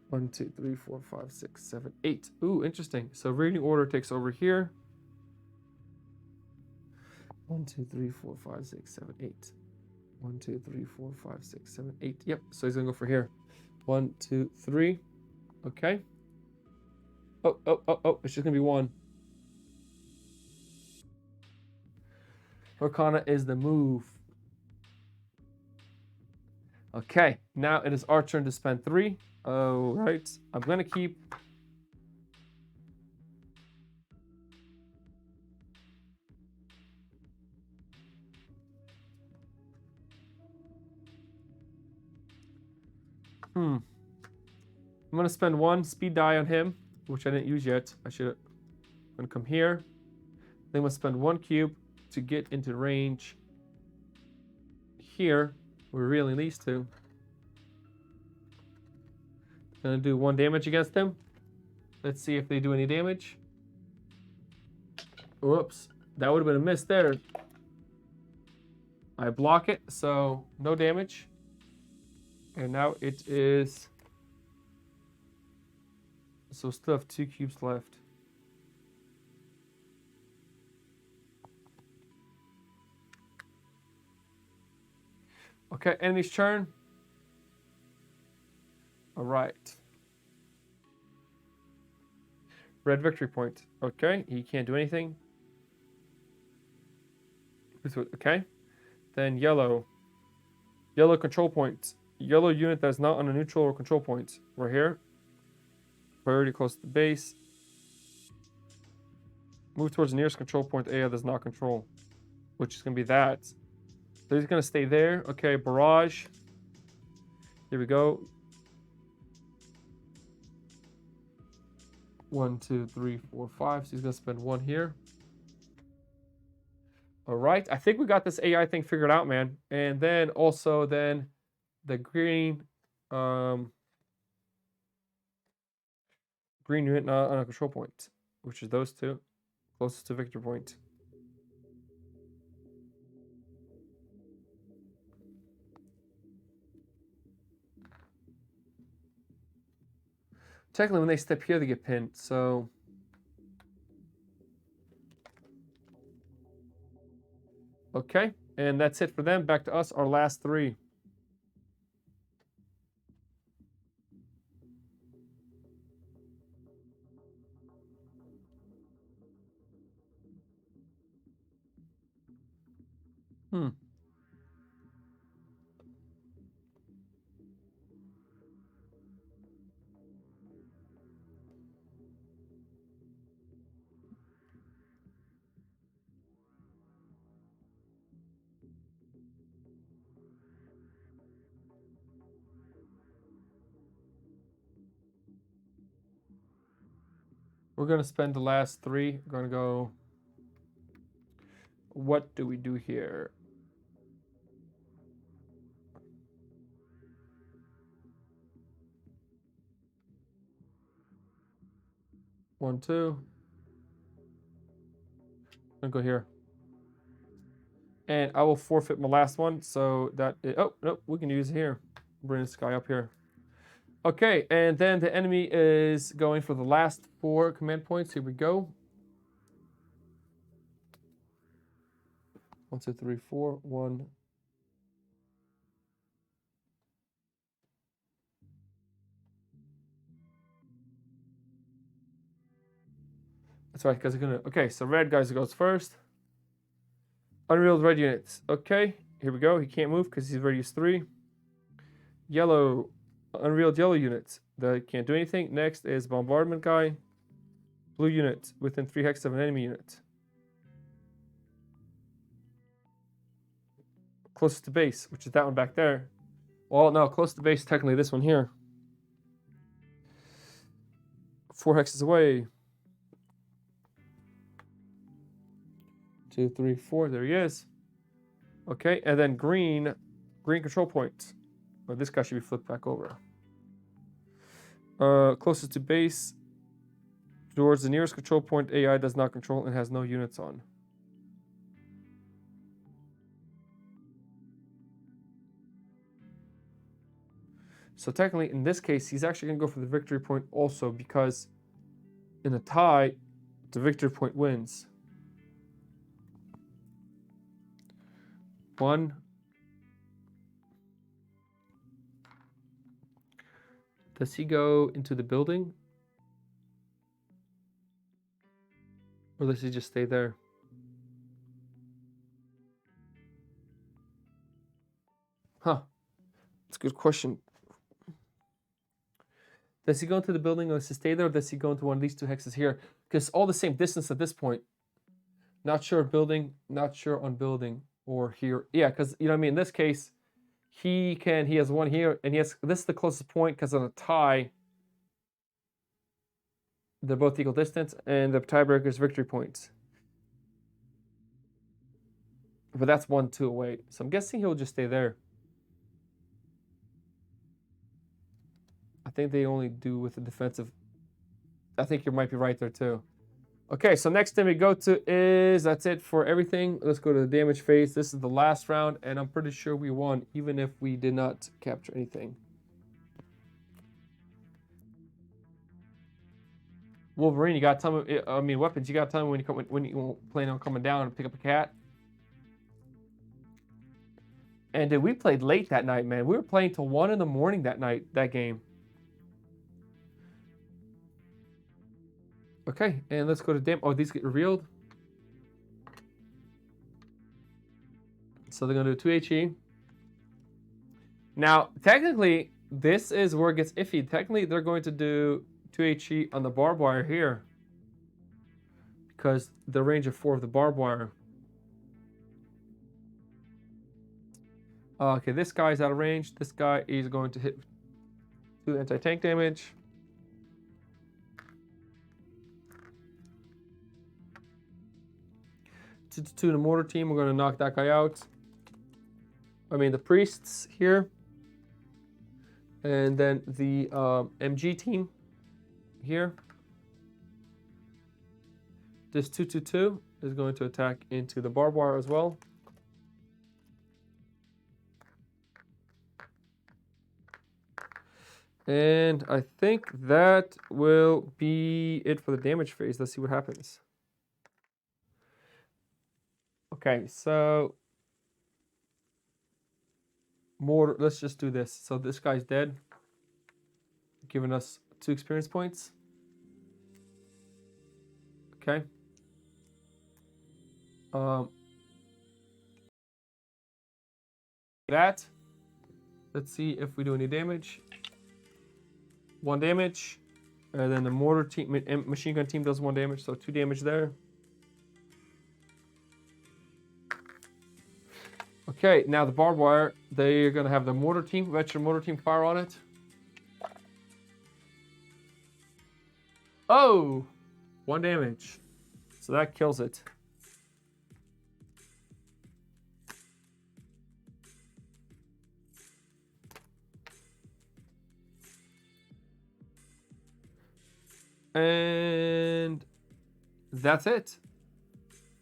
1, 2, 3, 4, 5, 6, 7, 8. Ooh, interesting. So reading order takes over here. 1, 2, 3, 4, 5, 6, 7, 8. 1, 2, 3, 4, 5, 6, 7, 8. Yep. So he's gonna go for here. 1, 2, 3. Okay. Oh. It's just gonna be 1. Arcana is the move. Okay. Now it is our turn to spend 3. All right. I'm gonna keep. I'm gonna spend 1 speed die on him, which I didn't use yet. I should. I'm gonna come here. Then we'll spend 1 cube to get into range. Here, we're really these two. Gonna do 1 damage against him. Let's see if they do any damage. Whoops, that would have been a miss there. I block it, so no damage. And now it is. So still have 2 cubes left. Okay, enemy's turn. All right. Red victory point. Okay, he can't do anything. Okay. Then yellow. Yellow control point. Yellow unit that's not on a neutral or control point. We're here. Priority close to the base. Move towards the nearest control point area that's not control. Which is going to be that. So he's going to stay there. Okay, barrage. Here we go. 1, 2, 3, 4, 5. So he's going to spend 1 here. All right. I think we got this AI thing figured out, man. And then also then the green green unit not on a control point, which is those two closest to victor point. Technically, when they step here, they get pinned. So okay, and that's it for them. Back to us, our last 3. We're going to spend the last 3. We're going to go. What do we do here? One, 2. I'm going to go here. And I will forfeit my last one. So that is, oh, no, we can use it here. Bring this guy up here. Okay, and then the enemy is going for the last 4 command points. Here we go. 1, 2, 3, 4. 1. That's right, because it's gonna. Okay, so red guys goes first. Unreal red units. Okay, here we go. He can't move because he's already used 3. Yellow, unreal yellow units. They can't do anything. Next is bombardment guy. Blue unit within 3 hexes of an enemy unit. Closest to base, which is that one back there. Well, no, close to base, technically this one here. 4 hexes away. 2, 3, 4. There he is. Okay, and then green control point. Well, this guy should be flipped back over. Closest to base. Towards the nearest control point AI does not control and has no units on. So technically, in this case, he's actually going to go for the victory point also because in a tie, the victory point wins. 1. Does he go into the building? Or does he just stay there? Huh. That's a good question. Does he go into the building or does he stay there? Or does he go into one of these 2 hexes here? Because all the same distance at this point. Not sure building, not sure on building. Or here. Yeah, because, you know what I mean? In this case, he has 1 here. And this is the closest point because on a tie, they're both equal distance. And the tiebreaker is victory points. But that's 1, 2 away. So I'm guessing he'll just stay there. I think they only do with the defensive. I think you might be right there too. Okay, so next thing we go to is, that's it for everything. Let's go to the damage phase. This is the last round, and I'm pretty sure we won, even if we did not capture anything. Wolverine, you gotta tell me, I mean, weapons, you gotta tell me when you plan on coming down and pick up a cat. And dude, we played late that night, man. We were playing till 1 in the morning that night, that game. Okay, and let's go to damage. Oh, these get revealed. So they're gonna do 2 HE. Now, technically, this is where it gets iffy. Technically, they're going to do 2 HE on the barbed wire here. Because the range of 4 of the barbed wire. Okay, this guy's out of range. This guy is going to hit 2 anti-tank damage. To the mortar team, we're going to knock that guy out. I mean, the priests here. And then the MG team here. This 222 is going to attack into the barbed wire as well. And I think that will be it for the damage phase. Let's see what happens. Okay, so mortar, let's just do this. So this guy's dead, giving us 2 experience points. Okay. That. Let's see if we do any damage. 1 damage, and then the mortar team, machine gun team does 1 damage, so 2 damage there. Okay, now the barbed wire, they're gonna have the mortar team, veteran mortar team fire on it. Oh, 1 damage, so that kills it. And that's it.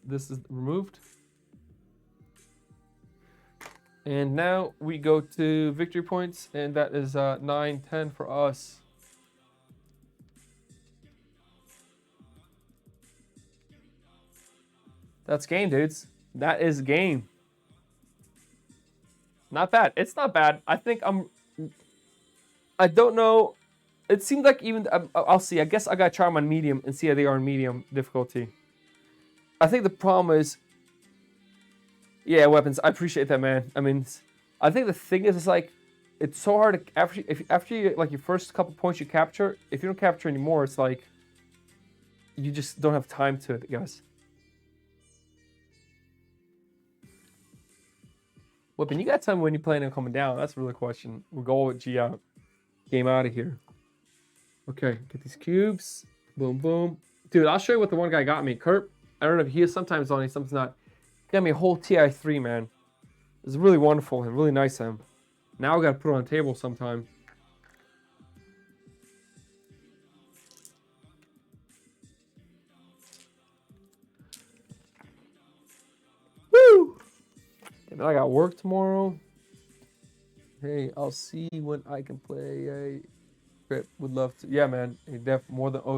This is removed. And now we go to victory points, and that is 9, 10 for us. That's game, dudes. That is game. Not bad. It's not bad. I think I don't know it seemed like even I'll see. I guess I gotta try them on medium and see how they are on medium difficulty. I think the problem is, yeah, weapons. I appreciate that, man. I mean, I think the thing is, it's like it's so hard to after you like your first couple points you capture. If you don't capture anymore, it's like you just don't have time to it, I guess. Weapon, you got time when you planning on coming down? That's really the question. We'll go with G out. Game out of here. Okay, get these cubes. Boom, boom. Dude, I'll show you what the one guy got me. Kurt, I don't know if he is sometimes on it, sometimes not. He got me a whole TI-3, man. It's really wonderful and really nice of him. Now I gotta put it on the table sometime. Woo! Damn it, I got work tomorrow. Hey, I'll see when I can play a trip. Would love to. Yeah, man. Hey, more than always.